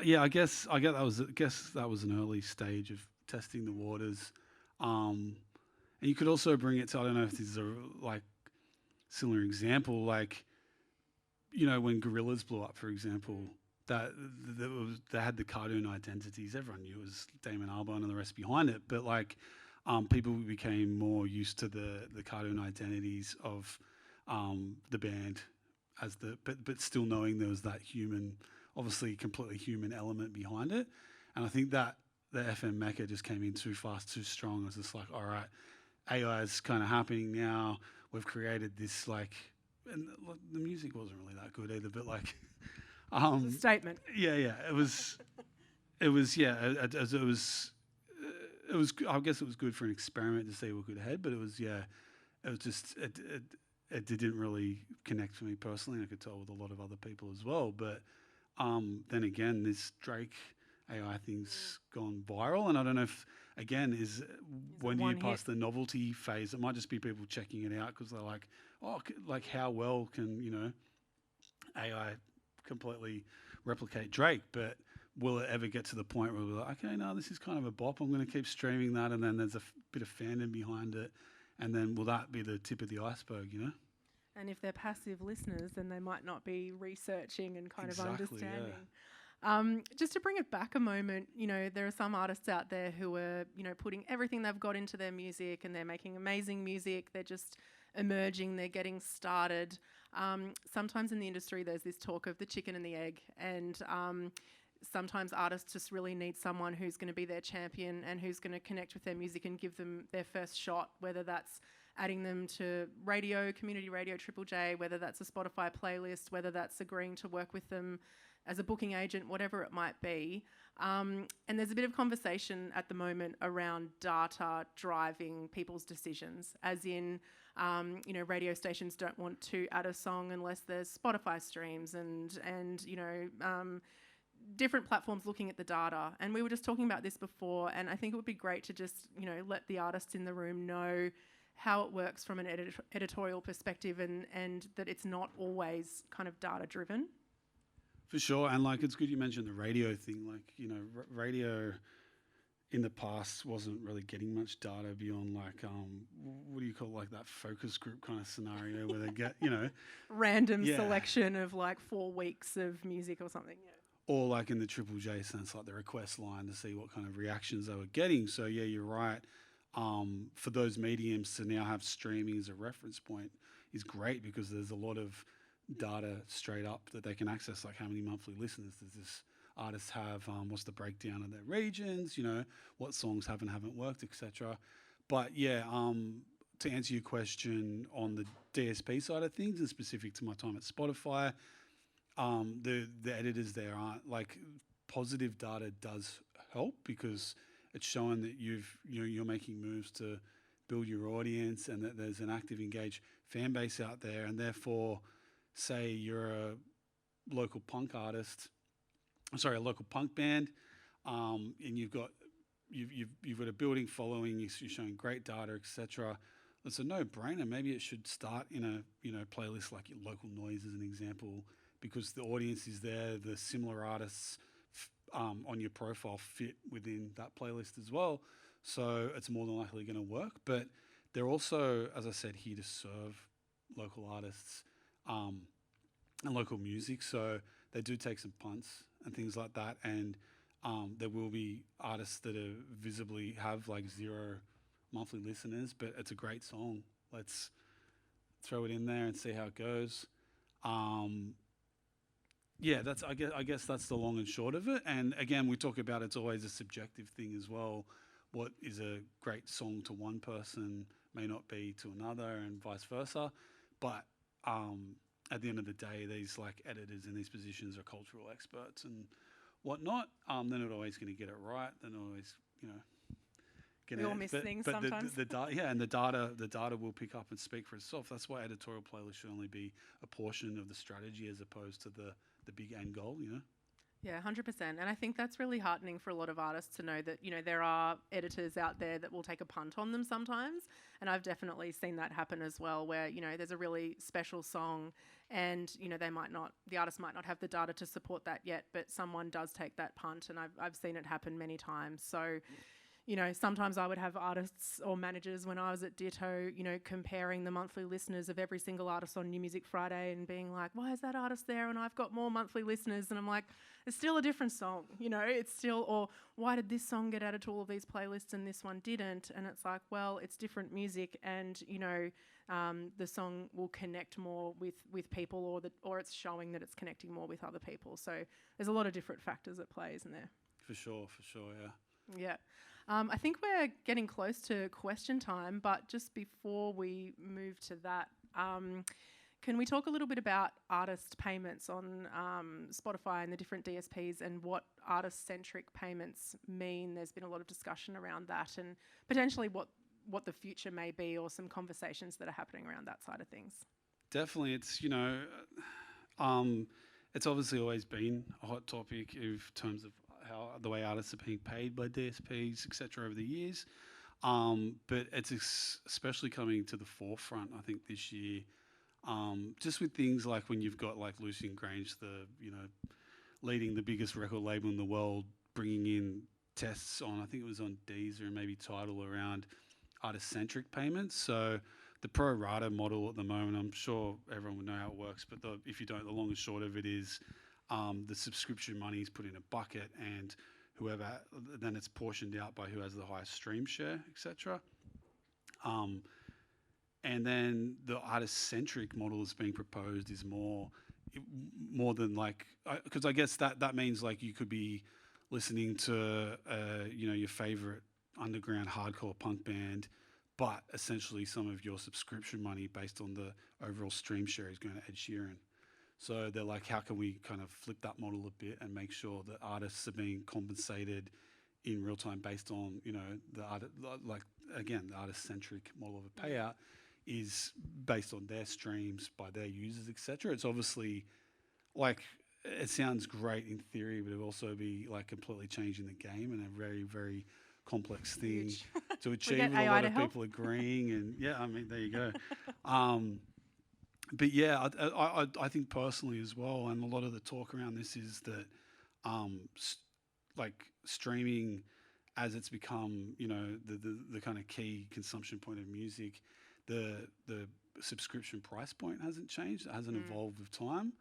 Yeah, I guess that was an early stage of testing the waters. And you could also bring it to, I don't know if this is a similar example, when Gorillaz blew up, for example, they had the cartoon identities. Everyone knew it was Damon Albarn and the rest behind it, but people became more used to the cartoon identities of the band but still knowing there was that human, obviously completely human element behind it. And I think that the FM Mecca just came in too fast, too strong. It was just like, all right, AI is kind of happening now. We've created this and the music wasn't really that good either, but it's a statement. Yeah. It was. I guess it was good for an experiment to see what could head, but it was just it didn't really connect for me personally. I could tell with a lot of other people as well. But then again, this Drake AI thing's gone viral, and I don't know if, again, is when you pass the novelty phase, it might just be people checking it out because they're like, how well can AI completely replicate Drake? But will it ever get to the point where we're like, okay, no, this is kind of a bop, I'm going to keep streaming that, and then there's a bit of fandom behind it, and then will that be the tip of the iceberg, And if they're passive listeners, then they might not be researching and kind of understanding. Yeah. Just to bring it back a moment, there are some artists out there who are, putting everything they've got into their music, and they're making amazing music. They're just emerging, they're getting started. Sometimes in the industry, there's this talk of the chicken and the egg, and sometimes artists just really need someone who's going to be their champion and who's going to connect with their music and give them their first shot, whether that's adding them to radio, community radio, Triple J, whether that's a Spotify playlist, whether that's agreeing to work with them as a booking agent, whatever it might be. And there's a bit of conversation at the moment around data driving people's decisions, as in, radio stations don't want to add a song unless there's Spotify streams and different platforms looking at the data. And we were just talking about this before, and I think it would be great to just, let the artists in the room know how it works from an editorial perspective, and that it's not always kind of data driven. For sure. And it's good you mentioned the radio thing. Radio in the past wasn't really getting much data beyond like what do you call like that focus group kind of scenario where they get random selection of like 4 weeks of music or something. Yeah. Or like in the Triple J sense, like the request line to see what kind of reactions they were getting. So yeah, you're right. For those mediums to now have streaming as a reference point is great because there's a lot of data straight up that they can access, like how many monthly listeners does this artist have, what's the breakdown of their regions, what songs have and haven't worked, etc. But yeah, to answer your question on the DSP side of things and specific to my time at Spotify, the editors there aren't like positive data does help because it's showing that you're making moves to build your audience and that there's an active, engaged fan base out there, and therefore, say you're a local punk a local punk band, and you've got a building following, you're showing great data, etc. It's a no-brainer. Maybe it should start in a playlist like your Local Noise as an example, because the audience is there, the similar artists on your profile fit within that playlist as well. So it's more than likely going to work. But they're also, as I said, here to serve local artists and local music. So they do take some punts and things like that. And there will be artists that are visibly have like 0 monthly listeners, but it's a great song. Let's throw it in there and see how it goes. Yeah, I guess that's the long and short of it. And again, we talk about it's always a subjective thing as well. What is a great song to one person may not be to another, and vice versa. But at the end of the day, these like editors in these positions are cultural experts and whatnot. They're not always going to get it right. They're not always, we all miss things sometimes. The data will pick up and speak for itself. That's why editorial playlists should only be a portion of the strategy as opposed to the big end goal, Yeah, 100%. And I think that's really heartening for a lot of artists to know that, there are editors out there that will take a punt on them sometimes. And I've definitely seen that happen as well, where, there's a really special song and, the artist might not have the data to support that yet, but someone does take that punt. And I've seen it happen many times. So, sometimes I would have artists or managers when I was at Ditto, comparing the monthly listeners of every single artist on New Music Friday and being like, why is that artist there and I've got more monthly listeners? And I'm like, it's still a different song, it's still, or why did this song get added to all of these playlists and this one didn't? And it's like, well, it's different music and, the song will connect more with people or it's showing that it's connecting more with other people. So there's a lot of different factors at play, isn't there? For sure, yeah. Yeah. I think we're getting close to question time, but just before we move to that, can we talk a little bit about artist payments on Spotify and the different DSPs and what artist-centric payments mean? There's been a lot of discussion around that and potentially what the future may be or some conversations that are happening around that side of things. Definitely. It's, it's obviously always been a hot topic in terms of how the way artists are being paid by DSPs, etc., over the years. But it's especially coming to the forefront, I think, this year. Just with things like when you've got like Lucian Grange, leading the biggest record label in the world, bringing in tests on, I think it was on Deezer and maybe Tidal, around artist-centric payments. So the pro rata model at the moment, I'm sure everyone would know how it works, but if you don't, the long and short of it is the subscription money is put in a bucket, and then it's portioned out by who has the highest stream share, etc. And then the artist-centric model that's being proposed is more than like, because I guess that means like you could be listening to your favorite underground hardcore punk band, but essentially some of your subscription money based on the overall stream share is going to Ed Sheeran. So they're like, how can we kind of flip that model a bit and make sure that artists are being compensated in real time based on, the artist-centric model of a payout is based on their streams by their users, etc. It's obviously like, it sounds great in theory, but it'll also be like completely changing the game and a very, very complex thing to achieve with a lot of people agreeing. And yeah, I mean, there you go. But yeah, I think personally as well, and a lot of the talk around this is that like streaming as it's become, you know, the kind of key consumption point of music, the subscription price point hasn't changed. It hasn't evolved with time.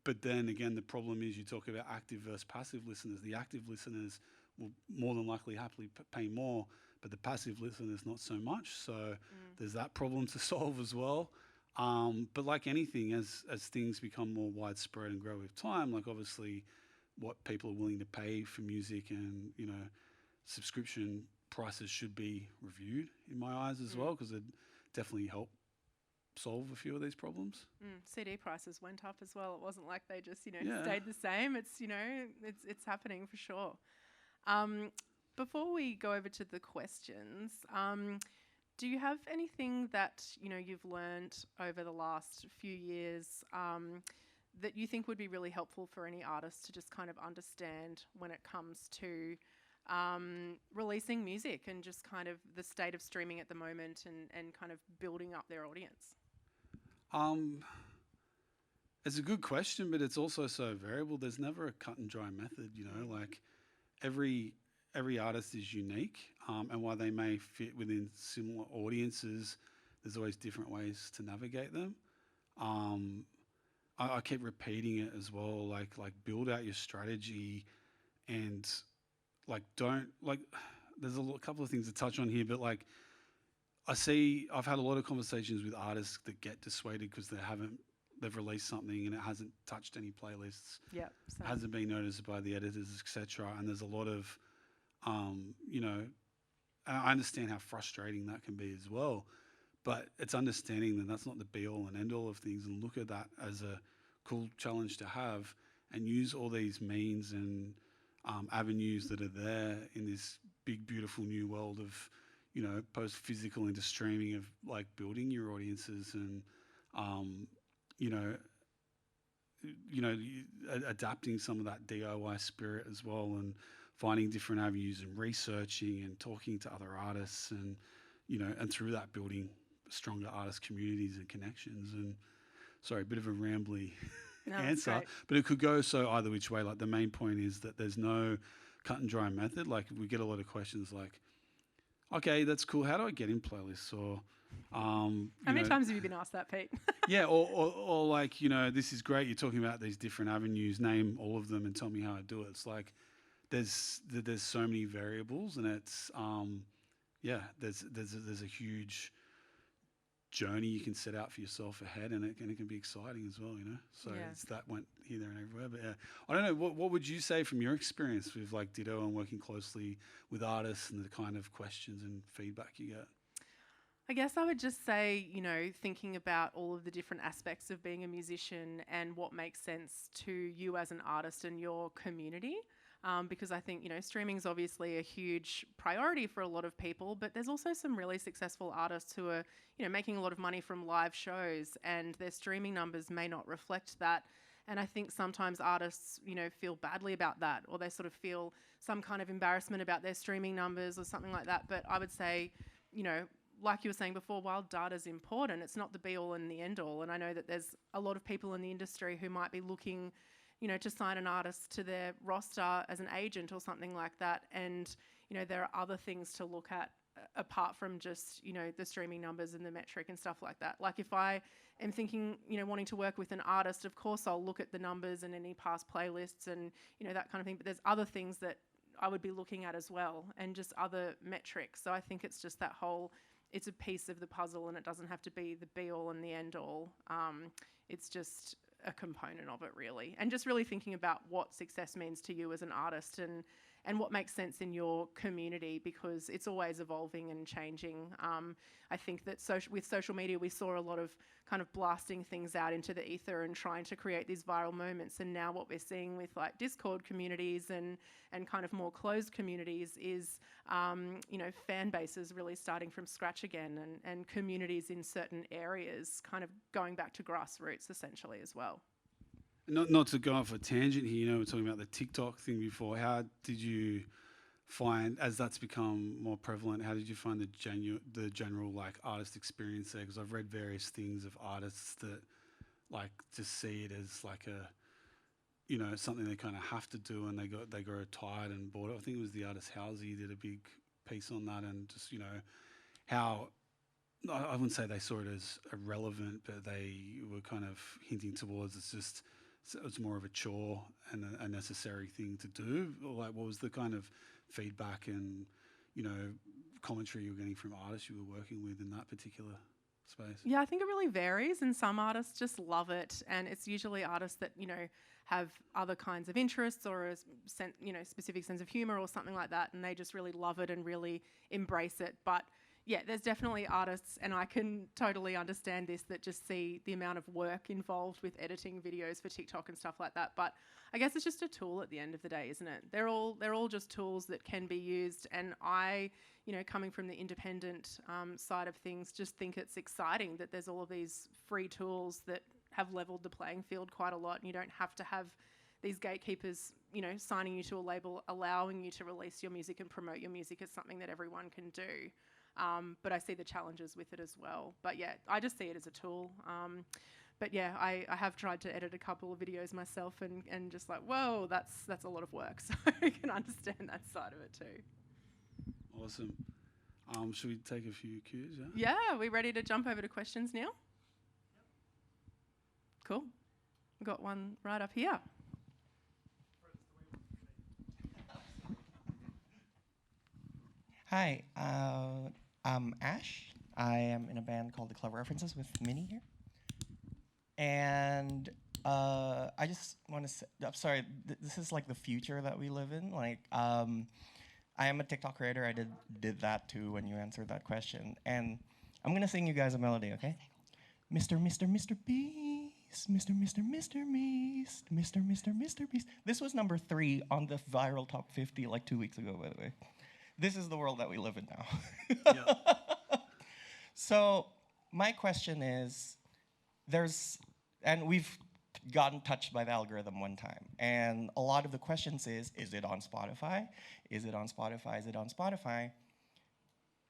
But then again, the problem is you talk about active versus passive listeners. The active listeners will more than likely happily pay more, but the passive listeners not so much. So there's that problem to solve as well. But like anything, as things become more widespread and grow with time, like obviously what people are willing to pay for music and, you know, subscription prices should be reviewed in my eyes as well, because it definitely help solve a few of these problems. CD prices went up as well. It wasn't like they just, you know, stayed the same. It's, you know, it's happening for sure. Before we go over to the questions, do you have anything that, you know, you've learned over the last few years that you think would be really helpful for any artists to just kind of understand when it comes to releasing music and just kind of the state of streaming at the moment and kind of building up their audience? It's a good question, but it's also so variable. There's never a cut and dry method, you know, like every artist is unique, and while they may fit within similar audiences, there's always different ways to navigate them. I keep repeating it as well, like build out your strategy, and like don't like. There's a couple of things to touch on here, but like I've had a lot of conversations with artists that get dissuaded because they've released something and it hasn't touched any playlists, hasn't been noticed by the editors, etc. And there's a lot of you know, I understand how frustrating that can be as well, but it's understanding that that's not the be all and end all of things, and look at that as a cool challenge to have, and use all these means and avenues that are there in this big, beautiful new world of, you know, post physical into streaming, of like building your audiences and, adapting some of that DIY spirit as well, and finding different avenues and researching and talking to other artists, and, you know, and through that building stronger artist communities and connections. And sorry, a bit of a rambly answer, but it could go so either which way. Like the main point is that there's no cut and dry method. Like we get a lot of questions like, okay, that's cool, how do I get in playlists? Or how many times have you been asked that, Pete? yeah, or like, you know, this is great, you're talking about these different avenues, name all of them and tell me how I do it. It's like there's so many variables, and it's there's a huge journey you can set out for yourself ahead, and it can be exciting as well, you know. So it's that went here, there, and everywhere. But yeah, I don't know. What would you say from your experience with like Ditto and working closely with artists and the kind of questions and feedback you get? I guess I would just say, you know, thinking about all of the different aspects of being a musician and what makes sense to you as an artist and your community. Because I think, you know, streaming is obviously a huge priority for a lot of people, but there's also some really successful artists who are, you know, making a lot of money from live shows, and their streaming numbers may not reflect that. And I think sometimes artists, you know, feel badly about that, or they sort of feel some kind of embarrassment about their streaming numbers or something like that. But I would say, you know, like you were saying before, while data is important, it's not the be all and the end all. And I know that there's a lot of people in the industry who might be looking, you know, to sign an artist to their roster as an agent or something like that. And, you know, there are other things to look at apart from just, you know, the streaming numbers and the metric and stuff like that. Like if I am thinking, you know, wanting to work with an artist, of course I'll look at the numbers and any past playlists and, you know, that kind of thing. But there's other things that I would be looking at as well, and just other metrics. So I think it's just that whole, it's a piece of the puzzle, and it doesn't have to be the be all and the end all. It's just a component of it, really. And just really thinking about what success means to you as an artist, and what makes sense in your community, because it's always evolving and changing. I think that with social media, we saw a lot of kind of blasting things out into the ether and trying to create these viral moments. And now what we're seeing with like Discord communities and kind of more closed communities is, you know, fan bases really starting from scratch again, and communities in certain areas kind of going back to grassroots essentially as well. Not to go off a tangent here, you know, we were talking about the TikTok thing before. How did you find, as that's become more prevalent, how did you find the general like artist experience there? Because I've read various things of artists that like just see it as like a, you know, something they kind of have to do, and they grow tired and bored. I think it was the artist Halsey did a big piece on that, and just, you know, how I wouldn't say they saw it as irrelevant, but they were kind of hinting towards it's more of a chore and a necessary thing to do. Like, what was the kind of feedback and, you know, commentary you were getting from artists you were working with in that particular space? Yeah, I think it really varies, and some artists just love it, and it's usually artists that, you know, have other kinds of interests or a specific sense of humor or something like that, and they just really love it and really embrace it. But yeah, there's definitely artists, and I can totally understand this, that just see the amount of work involved with editing videos for TikTok and stuff like that. But I guess it's just a tool at the end of the day, isn't it? They're all just tools that can be used, and I, you know, coming from the independent side of things, just think it's exciting that there's all of these free tools that have leveled the playing field quite a lot, and you don't have to have these gatekeepers, you know, signing you to a label, allowing you to release your music and promote your music as something that everyone can do. But I see the challenges with it as well. But yeah, I just see it as a tool. But yeah, I have tried to edit a couple of videos myself, and just like, whoa, that's a lot of work. So I can understand that side of it too. Awesome. Should we take a few cues? Yeah, are we ready to jump over to questions now? Cool. We've got one right up here. Hi, I'm Ash. I am in a band called The Clever References with Minnie here. And I just want to say, I'm sorry, this is like the future that we live in. Like, I am a TikTok creator. I did that too when you answered that question. And I'm going to sing you guys a melody, okay? Mr. Beast, Mr. Beast. This was number 3 on the viral top 50 like 2 weeks ago, by the way. This is the world that we live in now. Yeah. So my question is, and we've gotten touched by the algorithm one time, and a lot of the questions is it on Spotify? Is it on Spotify? Is it on Spotify?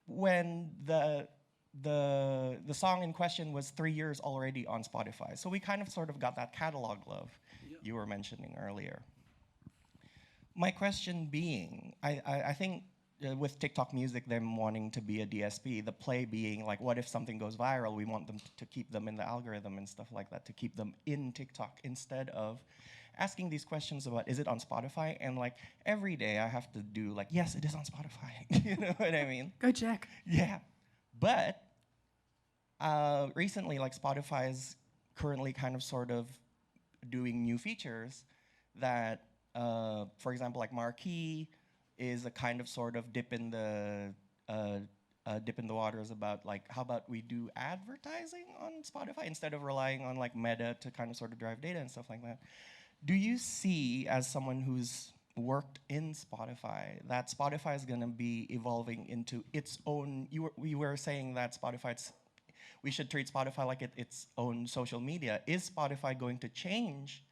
When the song in question was 3 years already on Spotify. So we kind of sort of got that catalog love you were mentioning earlier. My question being, I think with TikTok music, them wanting to be a DSP, the play being like, what if something goes viral? We want them to keep them in the algorithm and stuff like that, to keep them in TikTok instead of asking these questions about, is it on Spotify? And like every day I have to do like, yes, it is on Spotify. You know what I mean? Go check. Yeah. But recently, like Spotify is currently kind of sort of doing new features that, for example, like Marquee is a kind of sort of dip in the waters about like, how about we do advertising on Spotify instead of relying on like Meta to kind of sort of drive data and stuff like that. Do you see, as someone who's worked in Spotify, that Spotify is going to be evolving into its own? We were saying that we should treat Spotify like its own social media. Is Spotify going to change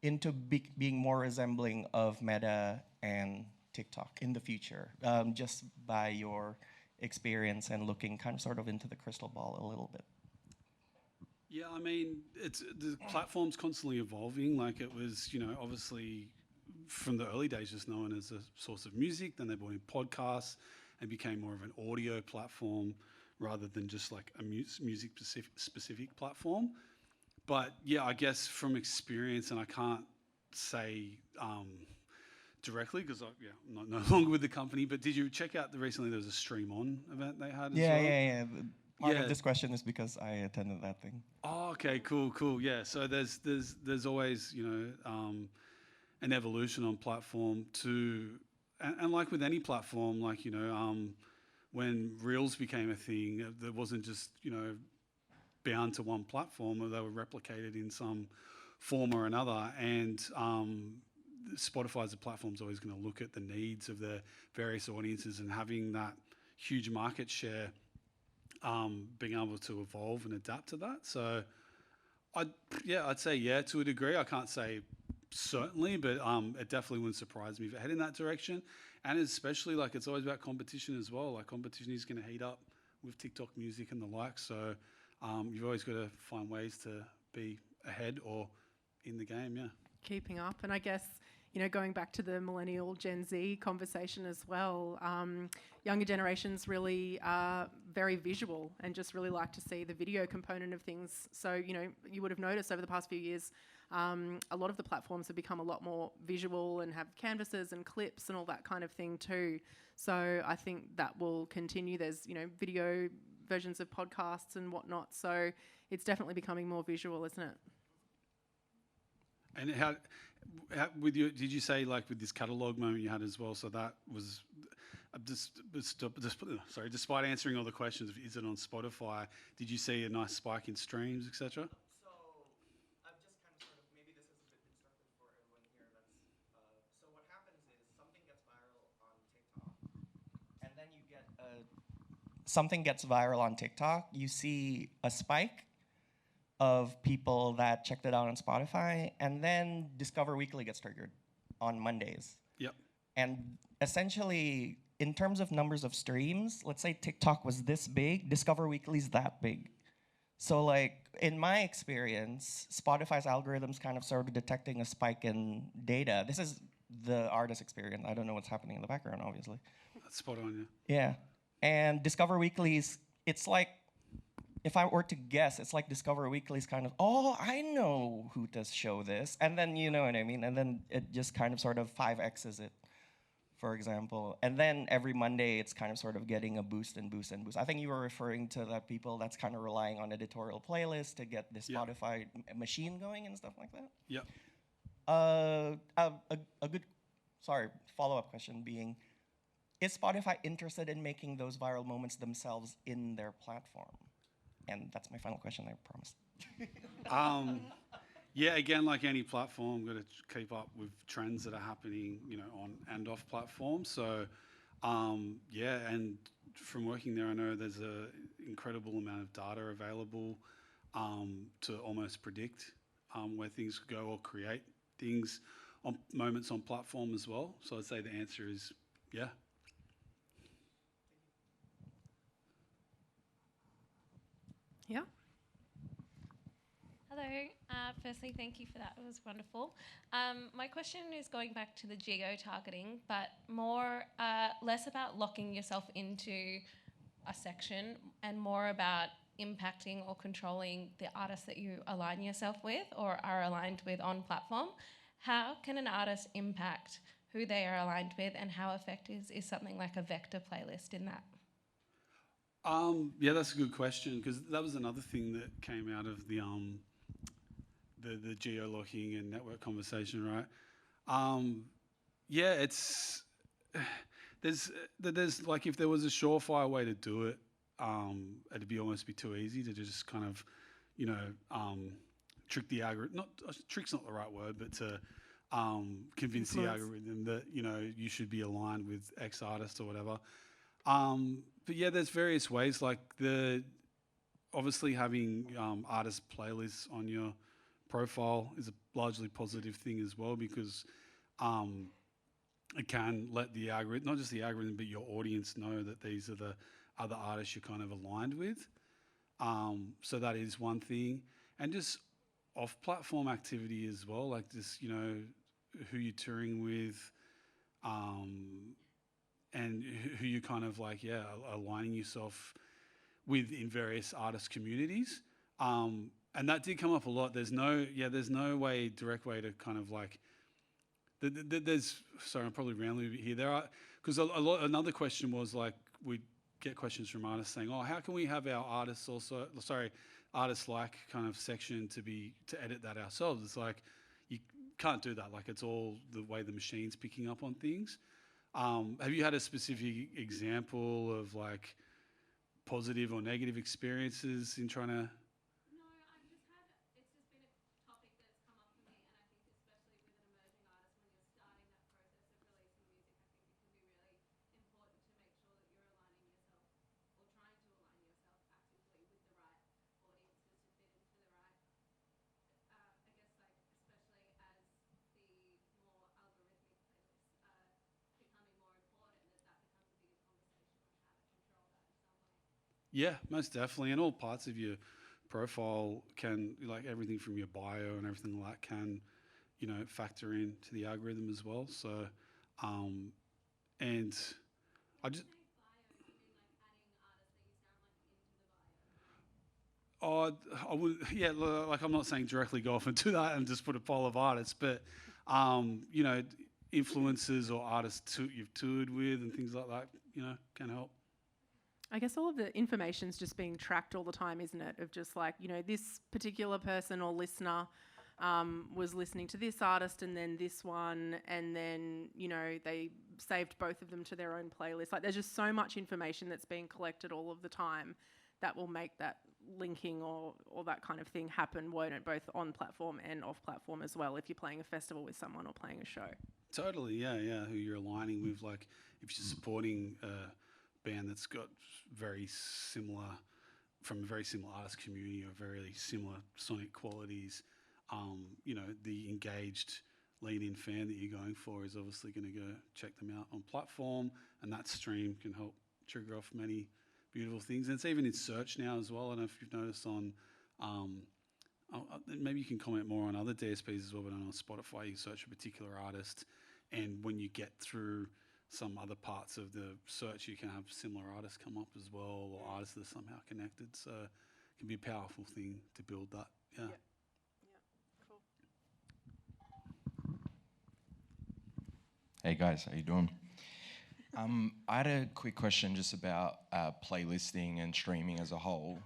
into being more resembling of Meta and TikTok in the future, just by your experience and looking kind of sort of into the crystal ball a little bit? Yeah, I mean, the platform's constantly evolving. Like, it was, you know, obviously from the early days just known as a source of music. Then they brought in podcasts and became more of an audio platform rather than just like a music specific platform. But yeah, I guess from experience, and I can't say directly because I'm no longer with the company, but did you check out recently there was a Stream On event they had as well? Yeah. Part of this question is because I attended that thing. Oh, okay, cool. Yeah, so there's always, you know, an evolution on platform to, and like with any platform, like, you know, when Reels became a thing, there wasn't just, you know, bound to one platform, or they were replicated in some form or another. And Spotify as a platform is always going to look at the needs of their various audiences, and having that huge market share, being able to evolve and adapt to that. So I'd say yeah to a degree. I can't say certainly, but it definitely wouldn't surprise me if it head in that direction. And especially, like, it's always about competition as well. Like, competition is going to heat up with TikTok music and the like. So you've always got to find ways to be ahead or in the game, yeah. keeping up. And I guess, going back to the millennial Gen Z conversation as well, younger generations really are very visual and just really like to see the video component of things. So, you would have noticed over the past few years, a lot of the platforms have become a lot more visual and have canvases and clips and all that kind of thing too. So I think that will continue. There's, video versions of podcasts and whatnot. So it's definitely becoming more visual, isn't it? And how with your, did you say like with this catalogue moment you had as well? So that was despite answering all the questions, is it on Spotify? Did you see a nice spike in streams, etc.? So I've just kind of sort of, maybe this is a bit instructive for everyone here. So what happens is something gets viral on TikTok, and then you get something gets viral on TikTok. You see a spike of people that checked it out on Spotify, and then Discover Weekly gets triggered on Mondays. Yep. And essentially, in terms of numbers of streams, let's say TikTok was this big, Discover Weekly's that big. So like, in my experience, Spotify's algorithms kind of sort of detecting a spike in data. This is the artist experience. I don't know what's happening in the background, obviously. That's spot on, Yeah. And Discover Weekly's, it's like, if I were to guess, it's like Discover Weekly's kind of, oh, I know who to show this. And then, you know what I mean? And then it just kind of sort of 5X's it, for example. And then every Monday, it's kind of sort of getting a boost and boost and boost. I think you were referring to that people that's kind of relying on editorial playlists to get the Spotify machine going and stuff like that. Yep. A good, follow-up question being, is Spotify interested in making those viral moments themselves in their platform? And that's my final question, I promise. Yeah, again, like any platform, got to keep up with trends that are happening, on and off platform. So, and from working there, I know there's an incredible amount of data available to almost predict where things go or create things on moments on platform as well. So I'd say the answer is yeah. Yeah. Hello. Firstly, thank you for that. It was wonderful. My question is going back to the geo-targeting, but less about locking yourself into a section and more about impacting or controlling the artists that you align yourself with or are aligned with on platform. How can an artist impact who they are aligned with, and how effective is something like a vector playlist in that? Yeah, that's a good question, because that was another thing that came out of the geo-locking and network conversation, right? Yeah, there's like, if there was a surefire way to do it, it'd almost be too easy to just kind of, trick the algorithm. Trick's not the right word, but to convince the algorithm that you should be aligned with X artist or whatever. But yeah, there's various ways, like obviously having artist playlists on your profile is a largely positive thing as well, because it can let the algorithm, not just the algorithm, but your audience know that these are the other artists you're kind of aligned with. So that is one thing. And just off-platform activity as well, like just, who you're touring with, and who you kind of like, aligning yourself with in various artist communities. And that did come up a lot. There's no direct way to kind of like, sorry, I'm probably rambling a bit here. There are, because another question was like, we get questions from artists saying, oh, how can we have our artists artist-like kind of section to edit that ourselves? It's like, you can't do that. Like, it's all the way the machine's picking up on things. Have you had a specific example of like positive or negative experiences in trying to? No, it's just been a topic that's come up for me, and I think especially with an emerging artist, when you're starting that process of releasing music, I think it can be really important to make sure that you're aligning yourself or trying to align yourself actively with the right audiences to fit into the right, I guess, like, especially as the more algorithmic playlists are becoming more important, that becomes a bigger conversation on how to control that in some way. Yeah, most definitely. And all parts of your profile can, like everything from your bio and everything like that, can factor into the algorithm as well. So, and I just. Oh, I would, yeah. Like I'm not saying directly go off and do that and just put a poll of artists, but influencers or artists you've toured with and things like that, can help. I guess all of the information's just being tracked all the time, isn't it? Of just like, this particular person or listener was listening to this artist and then this one, and then, they saved both of them to their own playlist. Like, there's just so much information that's being collected all of the time that will make that linking or that kind of thing happen, won't it? Both on platform and off platform as well, if you're playing a festival with someone or playing a show. Totally, yeah. Who you're aligning with, like if you're supporting a band that's got from a very similar artist community or very similar sonic qualities, the engaged lean-in fan that you're going for is obviously going to go check them out on platform, and that stream can help trigger off many beautiful things. And it's even in search now as well. I don't know if you've noticed on, maybe you can comment more on other DSPs as well, but on Spotify you search a particular artist, and when you get through some other parts of the search, you can have similar artists come up as well, or artists that are somehow connected. So it can be a powerful thing to build that. Yeah. Cool. Hey guys, how you doing? I had a quick question just about playlisting and streaming as a whole.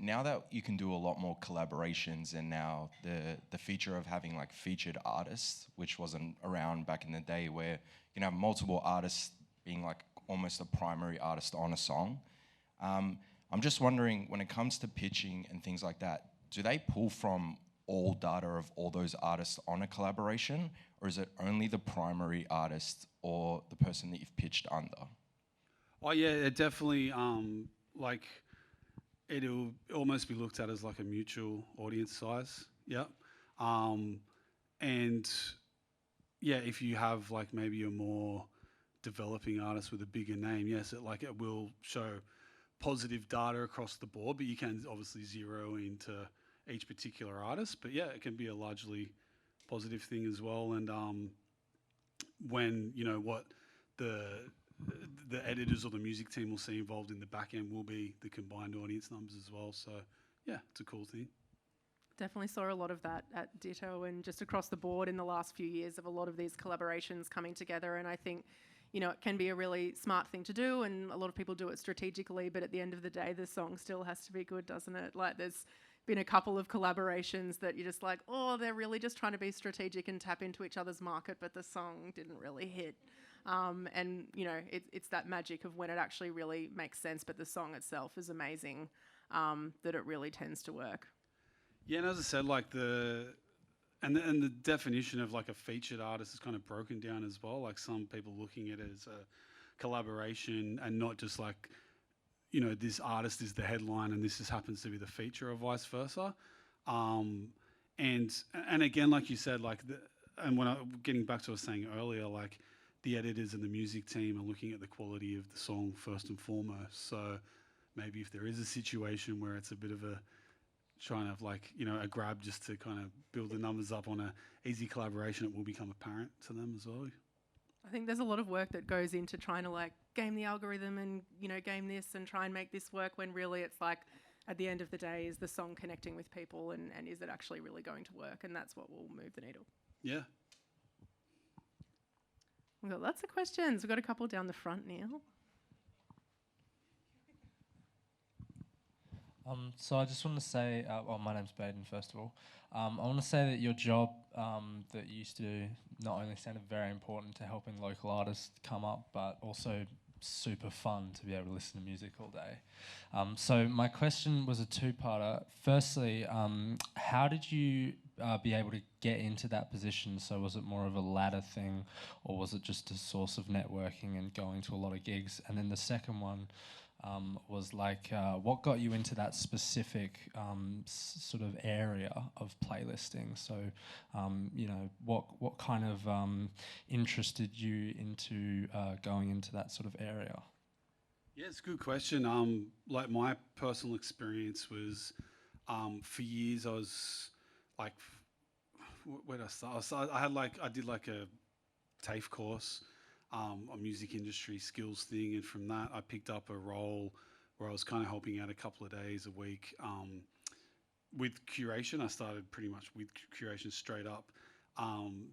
Now that you can do a lot more collaborations, and now the feature of having like featured artists, which wasn't around back in the day, where you can have multiple artists being like almost a primary artist on a song. I'm just wondering, when it comes to pitching and things like that, do they pull from all data of all those artists on a collaboration, or is it only the primary artist or the person that you've pitched under? Oh yeah, it definitely it'll almost be looked at as like a mutual audience size. Yeah. And yeah, if you have like maybe a more developing artist with a bigger name, yes, it will show positive data across the board, but you can obviously zero into each particular artist. But yeah, it can be a largely positive thing as well. And when what the editors or the music team will see involved in the back end will be the combined audience numbers as well. So yeah, it's a cool thing. Definitely saw a lot of that at Ditto and just across the board in the last few years, of a lot of these collaborations coming together. And I think, it can be a really smart thing to do, and a lot of people do it strategically, but at the end of the day, the song still has to be good, doesn't it? Like, there's been a couple of collaborations that you're just like, oh, they're really just trying to be strategic and tap into each other's market, but the song didn't really hit. And it's that magic of when it actually really makes sense, but the song itself is amazing, that it really tends to work. Yeah, and as I said, like the definition of like a featured artist is kind of broken down as well. Like, some people looking at it as a collaboration and not just like, this artist is the headline and this just happens to be the feature, or vice versa. And again, like you said, getting back to what I was saying earlier, like the editors and the music team are looking at the quality of the song first and foremost. So maybe if there is a situation where it's a bit of a trying to a grab just to kind of build the numbers up on a easy collaboration, it will become apparent to them as well. I think there's a lot of work that goes into trying to game the algorithm and, game this and try and make this work, when really it's like, at the end of the day, is the song connecting with people, and is it actually really going to work? And that's what will move the needle. Yeah. We've got lots of questions. We've got a couple down the front, Neil. So I just want to say, my name's Baden, first of all. I want to say that your job that you used to do not only sounded very important to helping local artists come up, but also super fun to be able to listen to music all day. So my question was a two-parter. Firstly, how did you be able to get into that position? So was it more of a ladder thing, or was it just a source of networking and going to a lot of gigs? And then the second one was what got you into that specific sort of area of playlisting? So, what kind of interested you into going into that sort of area? Yeah, it's a good question. Like, my personal experience was, for years I was like, where did I start? I did like a TAFE course, a music industry skills thing, and from that I picked up a role where I was kind of helping out a couple of days a week with curation. I started pretty much with curation straight up,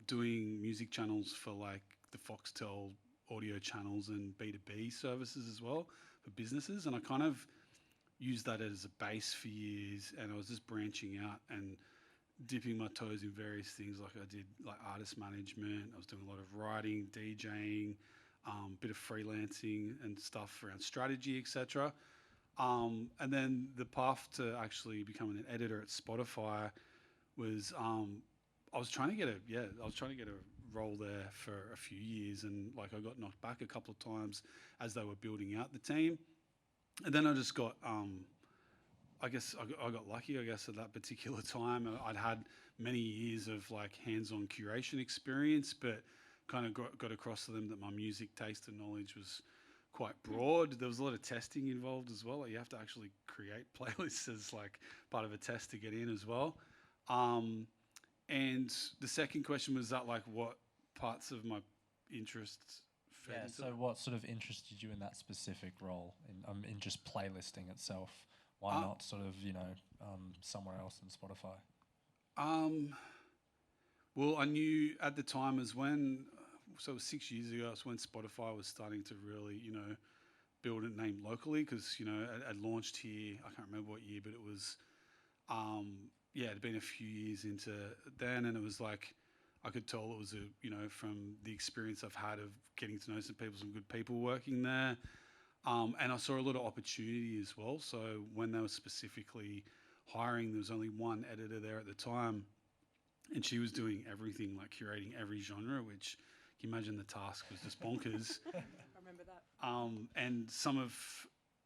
doing music channels for like the Foxtel audio channels and B2B services as well for businesses, and I kind of used that as a base for years, and I was just branching out and dipping my toes in various things. Like I did like artist management, I was doing a lot of writing, DJing, bit of freelancing and stuff around strategy, etc. And then the path to actually becoming an editor at Spotify was I was trying to get a role there for a few years, and like I got knocked back a couple of times as they were building out the team, and then I just got I guess I got lucky, I guess, at that particular time. I'd had many years of like hands-on curation experience, but kind of got across to them that my music taste and knowledge was quite broad. There was a lot of testing involved as well. Like you have to actually create playlists as like part of a test to get in as well. And the second question was that like what parts of my interests fed Yeah, into so that? what sort of interested you in that specific role, in just playlisting itself? Why not sort of, somewhere else than Spotify? Well, I knew at the time so it was 6 years ago, it's when Spotify was starting to really, build a name locally, because, it had launched here, I can't remember what year, but it was, it had been a few years into then, and it was like, I could tell it was from the experience I've had of getting to know some good people working there. And I saw a lot of opportunity as well. So when they were specifically hiring, there was only one editor there at the time, and she was doing everything, like curating every genre, which you can imagine the task was just bonkers. I remember that. And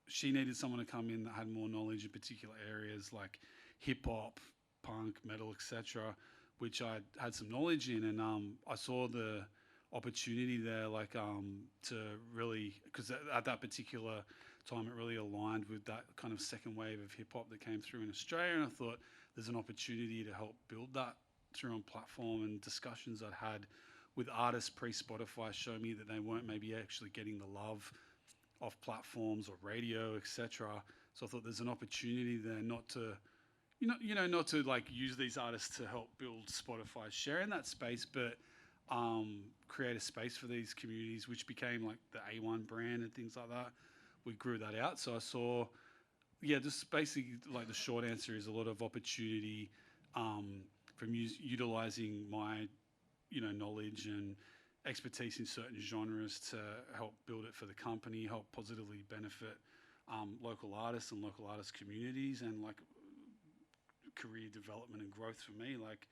she needed someone to come in that had more knowledge in particular areas like hip hop, punk, metal, etc., which I had some knowledge in, and I saw the opportunity there, like to really, because at that particular time it really aligned with that kind of second wave of hip hop that came through in Australia, and I thought there's an opportunity to help build that through on platform. And discussions I'd had with artists pre-Spotify show me that they weren't maybe actually getting the love off platforms or radio, etc. So I thought there's an opportunity there not to not to like use these artists to help build Spotify's share in that space, but create a space for these communities, which became like the A1 brand and things like that. We grew that out. So I saw, just basically like the short answer is a lot of opportunity from utilizing my, knowledge and expertise in certain genres to help build it for the company, help positively benefit local artists and local artist communities, and like career development and growth for me. Like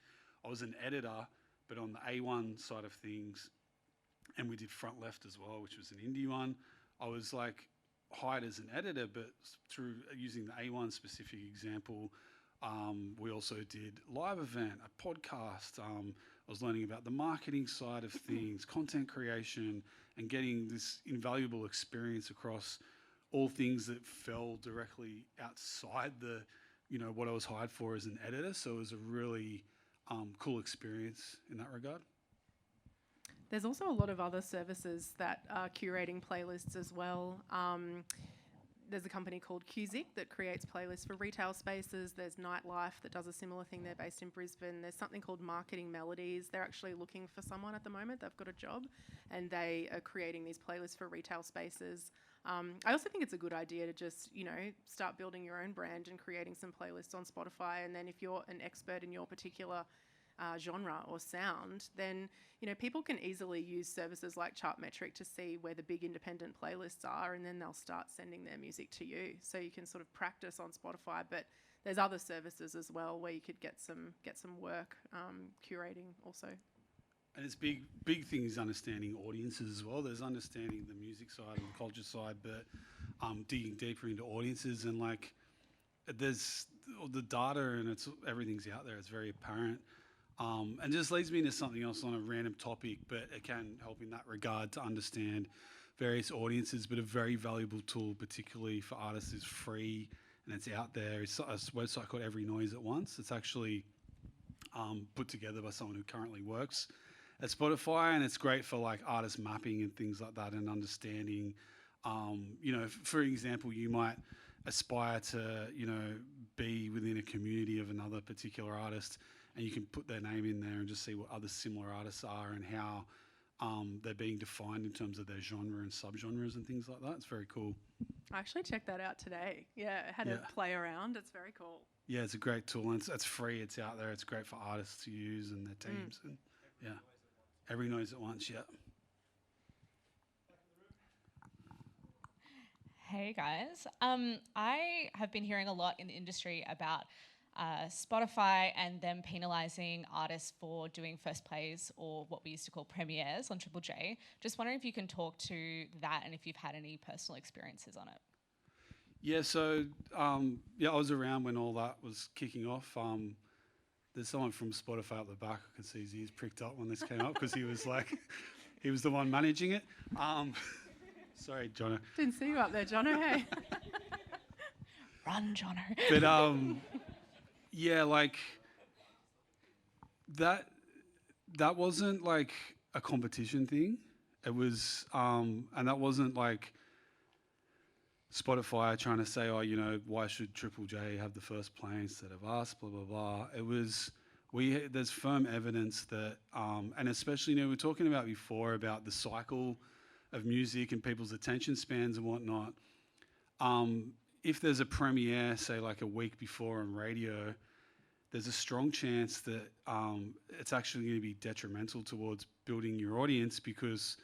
I was an editor, but on the A1 side of things, and we did Front Left as well, which was an indie one. I was like hired as an editor, but through using the A1 specific example, we also did live event, a podcast. I was learning about the marketing side of things, content creation, and getting this invaluable experience across all things that fell directly outside the, what I was hired for as an editor. So it was a really cool experience in that regard. There's also a lot of other services that are curating playlists as well. There's a company called Cusic that creates playlists for retail spaces. There's Nightlife that does a similar thing. They're based in Brisbane. There's something called Marketing Melodies. They're actually looking for someone at the moment. They've got a job, and they are creating these playlists for retail spaces. I also think it's a good idea to just, start building your own brand and creating some playlists on Spotify. And then if you're an expert in your particular genre or sound, then people can easily use services like Chartmetric to see where the big independent playlists are, and then they'll start sending their music to you. So you can sort of practice on Spotify, but there's other services as well where you could get some work curating also. And it's big thing is understanding audiences as well. There's understanding the music side and the culture side, but digging deeper into audiences, and like there's the data and everything's out there. It's very apparent. And just leads me into something else on a random topic, but it can help in that regard to understand various audiences. But a very valuable tool, particularly for artists, is free and it's out there. It's a website called Every Noise at Once. It's actually put together by someone who currently works at Spotify, and it's great for like artist mapping and things like that, and understanding. For example, you might aspire to, be within a community of another particular artist, and you can put their name in there and just see what other similar artists are and how they're being defined in terms of their genre and subgenres and things like that. It's very cool. I actually checked that out today. Yeah, I had a play around. It's very cool. Yeah, it's a great tool, and it's free. It's out there. It's great for artists to use and their teams. And every noise at once. Yeah. Hey guys, I have been hearing a lot in the industry about Spotify and them penalising artists for doing first plays, or what we used to call premieres on Triple J. Just wondering if you can talk to that and if you've had any personal experiences on it. Yeah, so I was around when all that was kicking off. There's someone from Spotify up the back. I can see his ears pricked up when this came up because he was the one managing it. Sorry, Jono. Didn't see you up there, Jono. Hey. Run, Jono. But that wasn't like a competition thing. It was, and that wasn't like Spotify trying to say, why should Triple J have the first play instead of us, blah, blah, blah. It was, there's firm evidence that, and especially, we were talking about before about the cycle of music and people's attention spans and whatnot. If there's a premiere, say like a week before on radio, there's a strong chance that it's actually going to be detrimental towards building your audience, because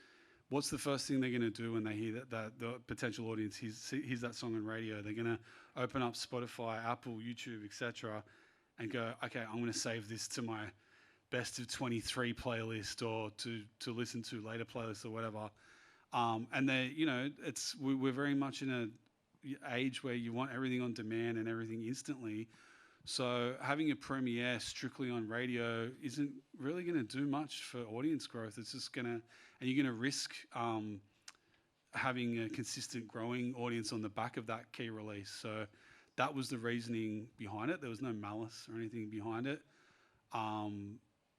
what's the first thing they're going to do when they hear that the potential audience hears that song on radio? They're going to open up Spotify, Apple, YouTube, etc., and go, okay, I'm going to save this to my best of 23 playlist, or to listen to later playlists or whatever. And they, we're very much in an age where you want everything on demand and everything instantly. So having a premiere strictly on radio isn't really going to do much for audience growth. It's just going to, and you're going to risk having a consistent growing audience on the back of that key release. So that was the reasoning behind it. There was no malice or anything behind it.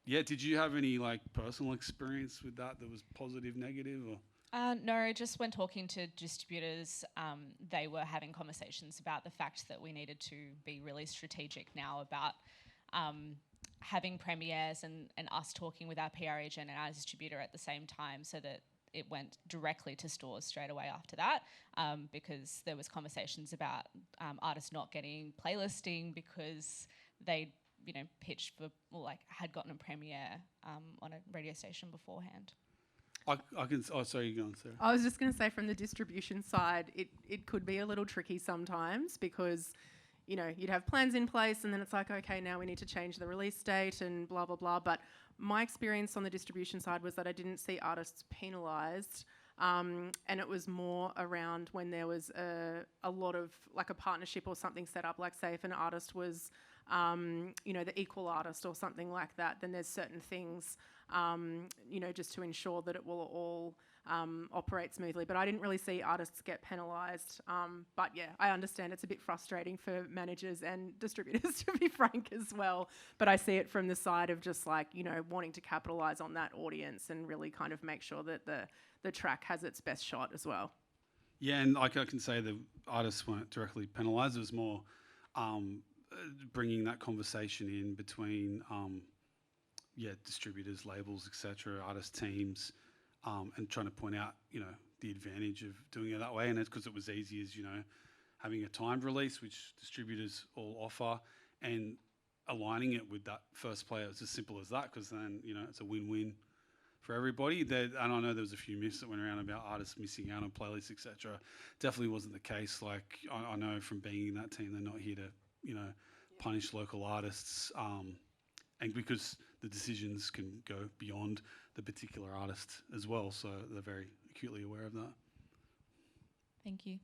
Did you have any like personal experience with that was positive, negative, or? No, just when talking to distributors, they were having conversations about the fact that we needed to be really strategic now about having premieres and us talking with our PR agent and our distributor at the same time, so that it went directly to stores straight away after that, because there was conversations about artists not getting playlisting because they pitched for, or like had gotten a premiere on a radio station beforehand. I can. Oh, sorry, you're going, Sarah. I was just going to say, from the distribution side, it could be a little tricky sometimes, because, you'd have plans in place and then it's like, okay, now we need to change the release date and blah, blah, blah. But my experience on the distribution side was that I didn't see artists penalised. And it was more around when there was a lot of, like, a partnership or something set up, like, say, if an artist was, the equal artist or something like that, then there's certain things, just to ensure that it will all operate smoothly. But I didn't really see artists get penalised. But yeah, I understand it's a bit frustrating for managers and distributors, to be frank, as well. But I see it from the side of just like, wanting to capitalise on that audience and really kind of make sure that the track has its best shot as well. Yeah, and like I can say the artists weren't directly penalised. It was more bringing that conversation in between distributors, labels, etc., artist teams, and trying to point out, the advantage of doing it that way. And it's because it was easy as, having a timed release, which distributors all offer, and aligning it with that first player. It's as simple as that, because then, it's a win-win for everybody. And I know there was a few myths that went around about artists missing out on playlists, etc. Definitely wasn't the case. Like, I know from being in that team, they're not here to, punish local artists, and because the decisions can go beyond the particular artist as well, so they're very acutely aware of that. Thank you.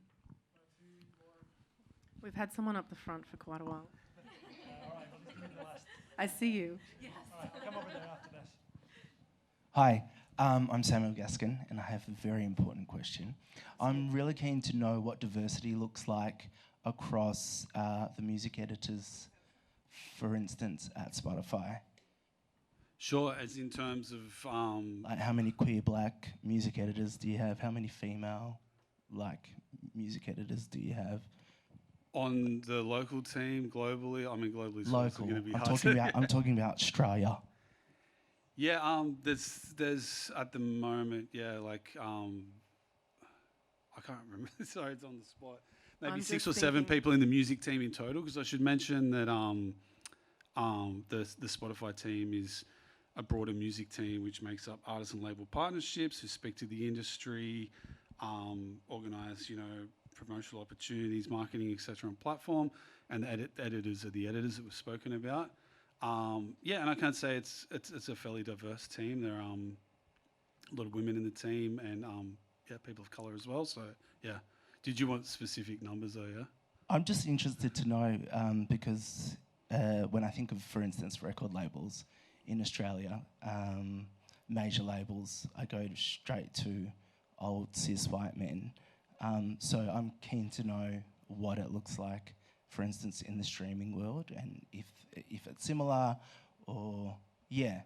We've had someone up the front for quite a while. All right, well, this is the last. I see you. Yes. All right, I'll come over there after this. Hi, I'm Samuel Gaskin, and I have a very important question. I'm really keen to know what diversity looks like across the music editors, for instance, at Spotify. Sure, as in terms of Like, how many queer black music editors do you have? How many female, like, music editors do you have? on the local team, globally. I mean, globally is also Local. going to be I'm hard. talking about. I'm talking about Australia. Yeah, there's at the moment, yeah, like I can't remember. Sorry, it's on the spot. Maybe I'm 6 just or 7 thinking- people in the music team in total. Because I should mention that the Spotify team is a broader music team which makes up artist and label partnerships who speak to the industry, organise promotional opportunities, marketing, etc. on platform, and the editors are the editors that we've spoken about. Yeah, and I can't say it's a fairly diverse team. There are a lot of women in the team and yeah, people of colour as well. So yeah, did you want specific numbers though? Yeah. I'm just interested to know because when I think of, for instance, record labels in Australia, major labels, I go straight to old cis white men. So I'm keen to know what it looks like, for instance, in the streaming world, and if it's similar, or yeah.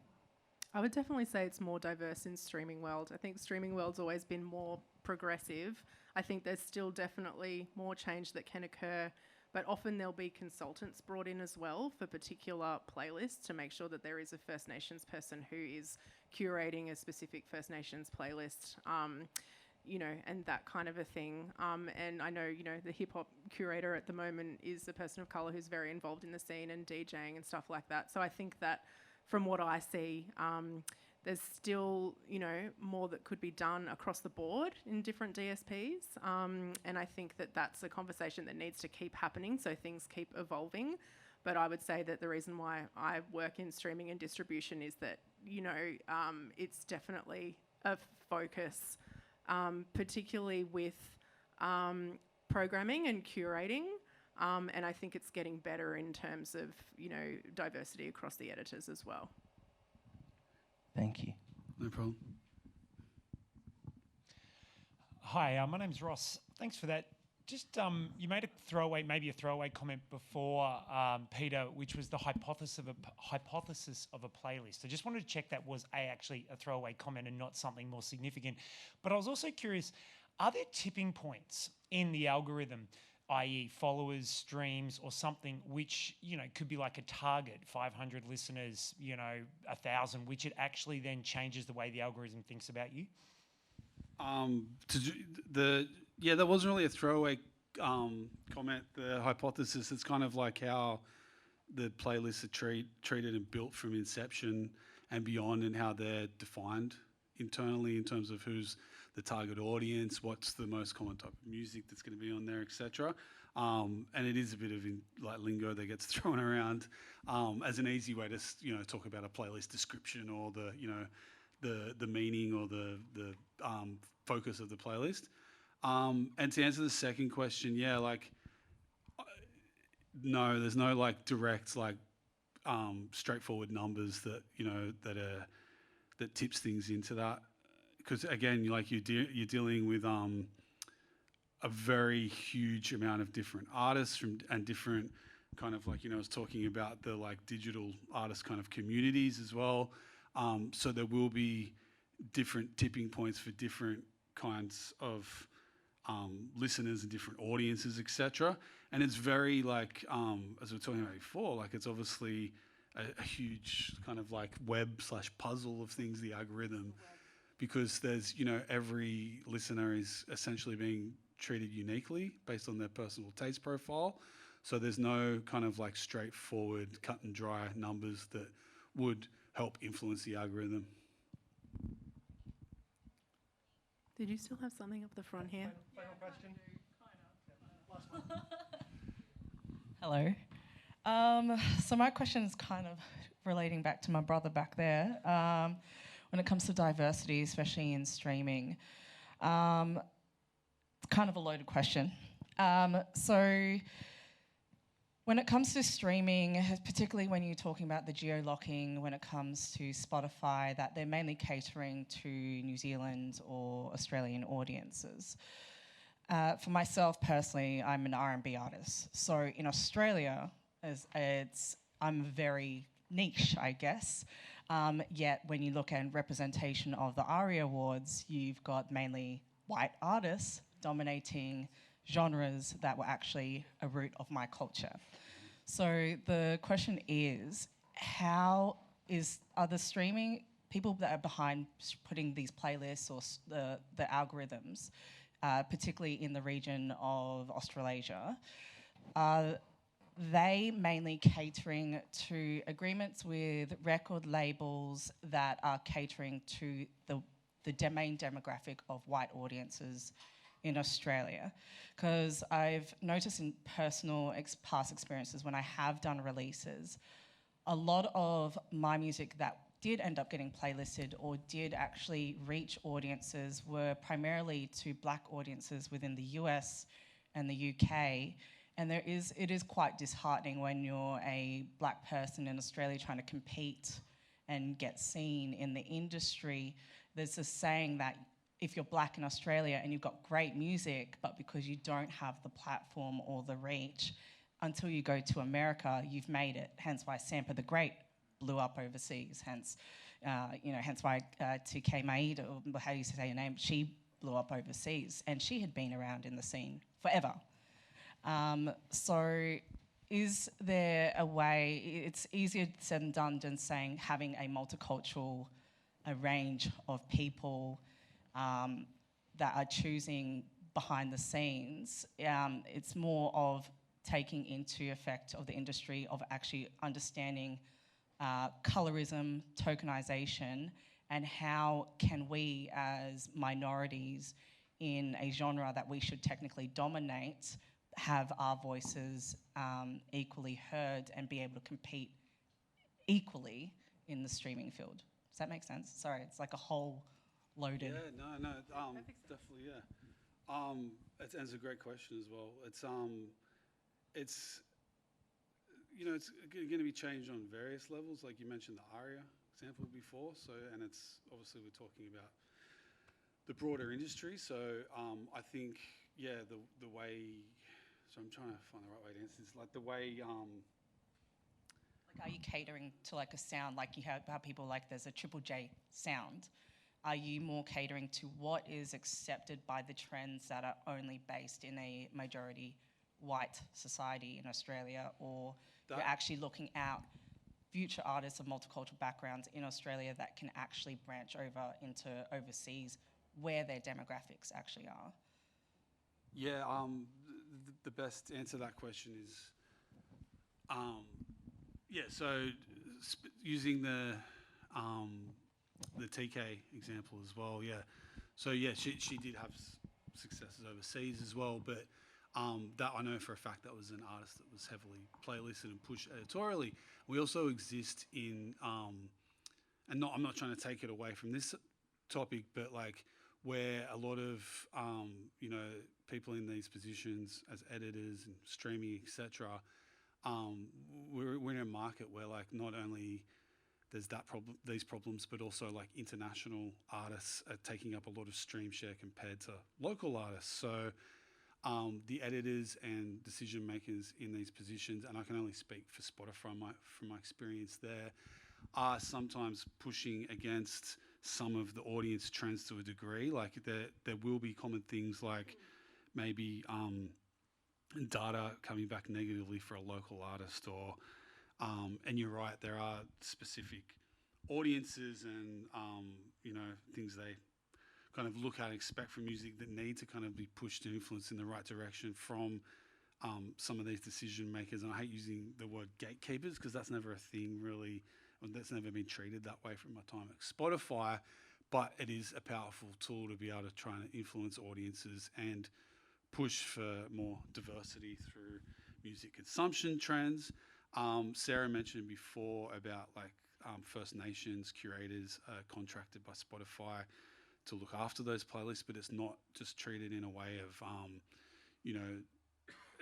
I would definitely say it's more diverse in streaming world. I think streaming world's always been more progressive. I think there's still definitely more change that can occur, but often there'll be consultants brought in as well for particular playlists to make sure that there is a First Nations person who is curating a specific First Nations playlist, and that kind of a thing. And I know, the hip hop curator at the moment is a person of colour who's very involved in the scene and DJing and stuff like that. So I think that from what I see, there's still, more that could be done across the board in different DSPs. And I think that that's a conversation that needs to keep happening so things keep evolving. But I would say that the reason why I work in streaming and distribution is that, it's definitely a focus, particularly with programming and curating. And I think it's getting better in terms of, diversity across the editors as well. Thank you. No problem. Hi, my name's Ross. Thanks for that. Just you made maybe a throwaway comment before, Peter, which was the hypothesis of a playlist. I just wanted to check that was actually a throwaway comment and not something more significant. But I was also curious, are there tipping points in the algorithm, i.e. followers, streams, or something which, could be like a target, 500 listeners, 1,000, which it actually then changes the way the algorithm thinks about you? That wasn't really a throwaway comment. The hypothesis, it's kind of like how the playlists are treated and built from inception and beyond, and how they're defined internally in terms of who's the target audience, what's the most common type of music that's going to be on there, etc. And it is a bit of lingo that gets thrown around as an easy way to talk about a playlist description or the meaning or the focus of the playlist. And to answer the second question, no, there's no direct straightforward numbers that that tips things into that. Because again, you're dealing with a very huge amount of different artists and different kind of I was talking about the digital artist kind of communities as well. So there will be different tipping points for different kinds of listeners and different audiences, etc. And it's very as we were talking about before, it's obviously a huge kind of web/puzzle of things, the algorithm. Because there's, every listener is essentially being treated uniquely based on their personal taste profile. So there's no kind of straightforward, cut and dry numbers that would help influence the algorithm. Did you still have something up the front here? Final question. Hello. So my question is kind of relating back to my brother back there. When it comes to diversity, especially in streaming, it's kind of a loaded question. So when it comes to streaming, particularly when you're talking about the geo-locking, when it comes to Spotify, that they're mainly catering to New Zealand or Australian audiences. For myself personally, I'm an R&B artist. So in Australia, I'm very niche, I guess. Yet when you look at representation of the ARIA Awards, you've got mainly white artists dominating genres that were actually a root of my culture. So the question is, are the streaming people that are behind putting these playlists or the algorithms, particularly in the region of Australasia, are they mainly catering to agreements with record labels that are catering to the main demographic of white audiences in Australia? Because I've noticed in personal past experiences when I have done releases, a lot of my music that did end up getting playlisted or did actually reach audiences were primarily to black audiences within the US and the UK. And it is quite disheartening when you're a black person in Australia trying to compete and get seen in the industry. There's a saying that if you're black in Australia and you've got great music, but because you don't have the platform or the reach, until you go to America, you've made it. Hence why Sampa the Great blew up overseas. Hence why TK Maeda, or how do you say her name, she blew up overseas. And she had been around in the scene forever. So is there a way, it's easier said than done than saying having a multicultural range of people that are choosing behind the scenes. It's more of taking into effect of the industry of actually understanding colorism, tokenization, and how can we as minorities in a genre that we should technically dominate have our voices equally heard and be able to compete equally in the streaming field. Does that make sense? Sorry, it's like a whole loaded. Yeah, no, definitely, yeah. It's a great question as well. It's going to be changed on various levels. Like you mentioned the ARIA example before. So, and it's obviously we're talking about the broader industry. So, I think, yeah, the way. So I'm trying to find the right way to answer this. Like the way. Like, are you catering to like a sound like you have how people like there's a Triple J sound? Are you more catering to what is accepted by the trends that are only based in a majority white society in Australia, or you're actually looking at future artists of multicultural backgrounds in Australia that can actually branch over into overseas where their demographics actually are? Yeah, the best answer to that question is, so using the TK example as well, yeah. So yeah, she did have successes overseas as well, but that I know for a fact that was an artist that was heavily playlisted and pushed editorially. We also exist in, and I'm not trying to take it away from this topic, but like where a lot of people in these positions as editors and streaming, etc. We're in a market where like not only there's these problems, but also like international artists are taking up a lot of stream share compared to local artists. So the editors and decision makers in these positions, and I can only speak for Spotify from my experience there, are sometimes pushing against some of the audience trends to a degree. Like there will be common things like maybe data coming back negatively for a local artist, or and you're right, there are specific audiences and things they kind of look at and expect from music that need to kind of be pushed and influenced in the right direction from some of these decision makers. And I hate using the word gatekeepers because that's never a thing really, that's never been treated that way from my time at Spotify, but it is a powerful tool to be able to try and influence audiences and push for more diversity through music consumption trends. Sarah mentioned before about like First Nations curators contracted by Spotify to look after those playlists, but it's not just treated in a way of,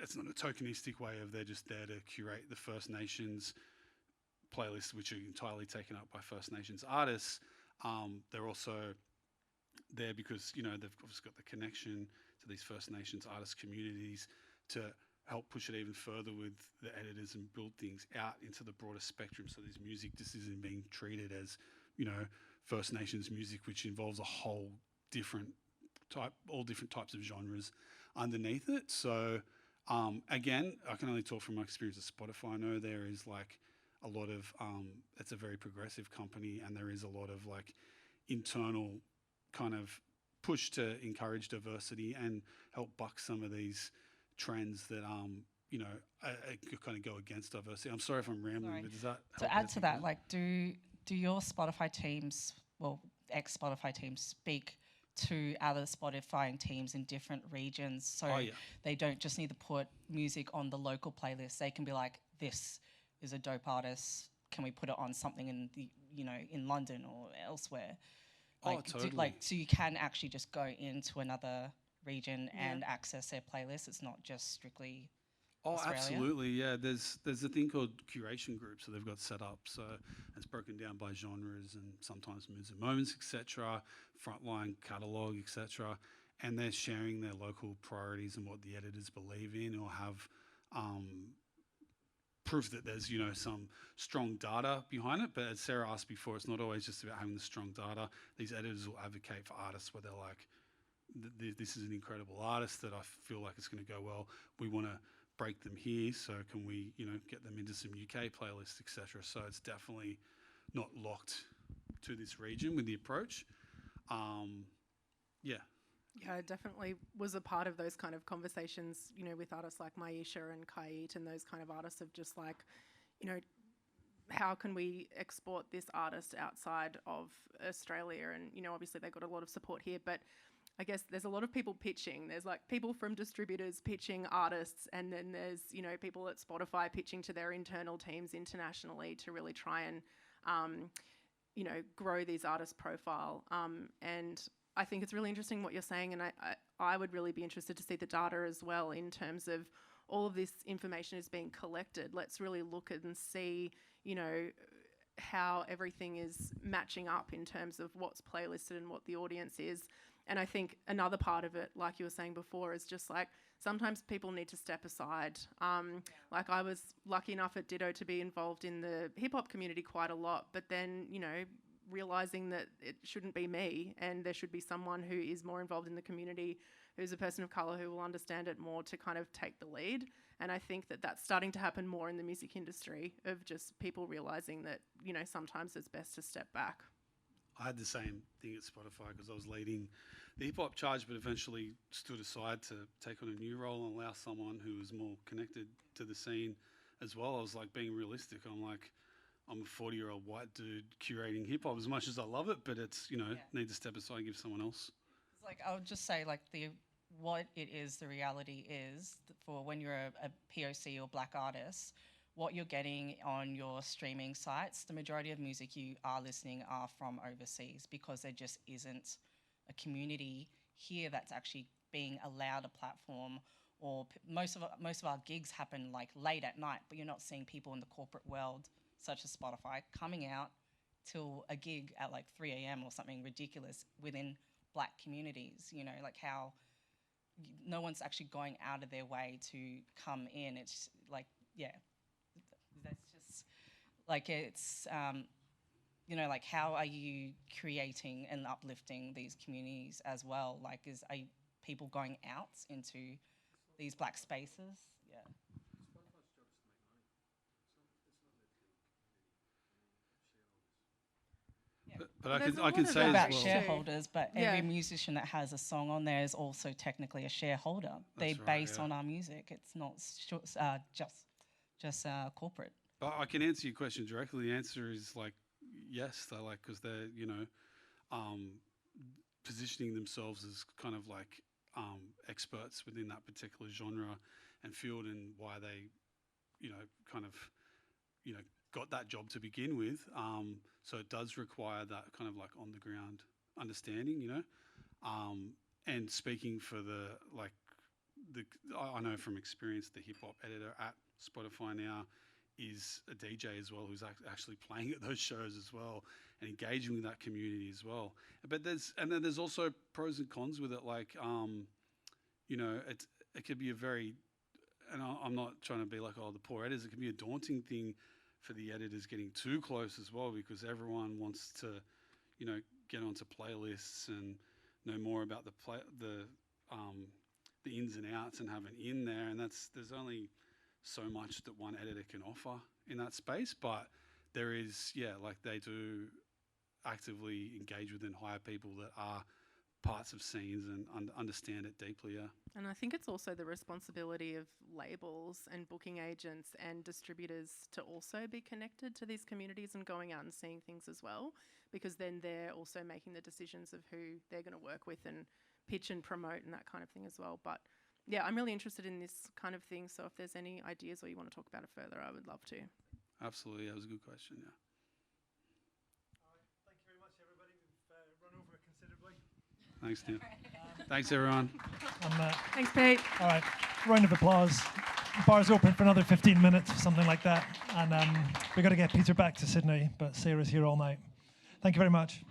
it's not a tokenistic way of they're just there to curate the First Nations playlists, which are entirely taken up by First Nations artists. They're also there because, they've obviously got the connection to these First Nations artist communities to help push it even further with the editors and build things out into the broader spectrum. So this music just isn't being treated as, you know, First Nations music, which involves a whole different type, all different types of genres underneath it. So again, I can only talk from my experience at Spotify. I know there is like a lot of, it's a very progressive company, and there is a lot of like internal kind of push to encourage diversity and help buck some of these trends that you know kind of go against diversity. I'm sorry if I'm rambling, but does that to add to that, like do your Spotify teams, well, ex-Spotify teams, speak to other Spotify teams in different regions, so they don't just need to put music on the local playlist? They can be like, this is a dope artist, can we put it on something in the, you know, in London or elsewhere? Like, totally. So you can actually just go into another region and access their playlist. It's not just strictly Australia. Absolutely, yeah. There's a thing called curation groups that they've got set up. So it's broken down by genres and sometimes moods and moments, etc. Frontline catalogue, etc. And they're sharing their local priorities and what the editors believe in, or have proof that there's, you know, some strong data behind it. But as Sarah asked before, it's not always just about having the strong data. These editors will advocate for artists where they're like, this is an incredible artist that I feel like it's going to go well. We want to break them here, so can we, you know, get them into some UK playlists, etc. So it's definitely not locked to this region with the approach. Yeah, I definitely was a part of those kind of conversations, you know, with artists like Maisha and Kait and those kind of artists, of just like, you know, how can we export this artist outside of Australia? And, you know, obviously they got a lot of support here, but I guess there's a lot of people pitching. There's like people from distributors pitching artists, and then there's, you know, people at Spotify pitching to their internal teams internationally to really try and, you know, grow these artists' profile. And I think it's really interesting what you're saying, and I would really be interested to see the data as well in terms of all of this information is being collected. Let's really look at and see, you know, how everything is matching up in terms of what's playlisted and what the audience is. And I think another part of it, like you were saying before, is just like sometimes people need to step aside. Like I was lucky enough at Ditto to be involved in the hip hop community quite a lot, but then, you know, realizing that it shouldn't be me and there should be someone who is more involved in the community, who's a person of colour who will understand it more, to kind of take the lead. And I think that that's starting to happen more in the music industry, of just people realizing that, you know, sometimes it's best to step back. I had the same thing at Spotify because I was leading the hip hop charge, but eventually stood aside to take on a new role and allow someone who was more connected to the scene as well. I was like being realistic. I'm like, I'm a 40-year-old white dude curating hip hop as much as I love it, but it's, you know, need to step aside and give someone else. It's like, I would just say, like, what it is, the reality is, for when you're a POC or black artist, what you're getting on your streaming sites, the majority of music you are listening are from overseas, because there just isn't a community here that's actually being allowed a platform. Or most of our gigs happen like late at night, but you're not seeing people in the corporate world, such as Spotify, coming out till a gig at like 3 a.m. or something ridiculous within black communities. You know, like how no one's actually going out of their way to come in. It's like, yeah, that's just like, it's, you know, like how are you creating and uplifting these communities as well? Like, are people going out into these black spaces? Yeah. But I can say as about well, shareholders, but every musician that has a song on there is also technically a shareholder. They base on our music. It's not just corporate. But I can answer your question directly. The answer is like yes. They're like, because they're, you know, positioning themselves as kind of like experts within that particular genre and field, and why they, you know, kind of, you know, got that job to begin with. So it does require that kind of like on the ground understanding, you know. And speaking for I know from experience, the hip hop editor at Spotify now is a DJ as well, who's actually playing at those shows as well and engaging with that community as well. But there's also pros and cons with it. Like, you know, it could be a very and I'm not trying to be like, oh, the poor editors. It can be a daunting thing for the editors getting too close as well, because everyone wants to, you know, get onto playlists and know more about the ins and outs and have an in there. And there's only so much that one editor can offer in that space, but there is, like they do actively engage with and hire people that are parts of scenes and understand it deeply. And I think it's also the responsibility of labels and booking agents and distributors to also be connected to these communities and going out and seeing things as well, because then they're also making the decisions of who they're going to work with and pitch and promote and that kind of thing as well. But yeah, I'm really interested in this kind of thing. So if there's any ideas or you want to talk about it further, I would love to. Absolutely, that was a good question. Yeah. All right, thank you very much, everybody. We've run over it considerably. Thanks, Neil. Thanks, everyone. Thanks, Pete. All right, round of applause. The bar's open for another 15 minutes, something like that. And we've got to get Peter back to Sydney, but Sarah's here all night. Thank you very much.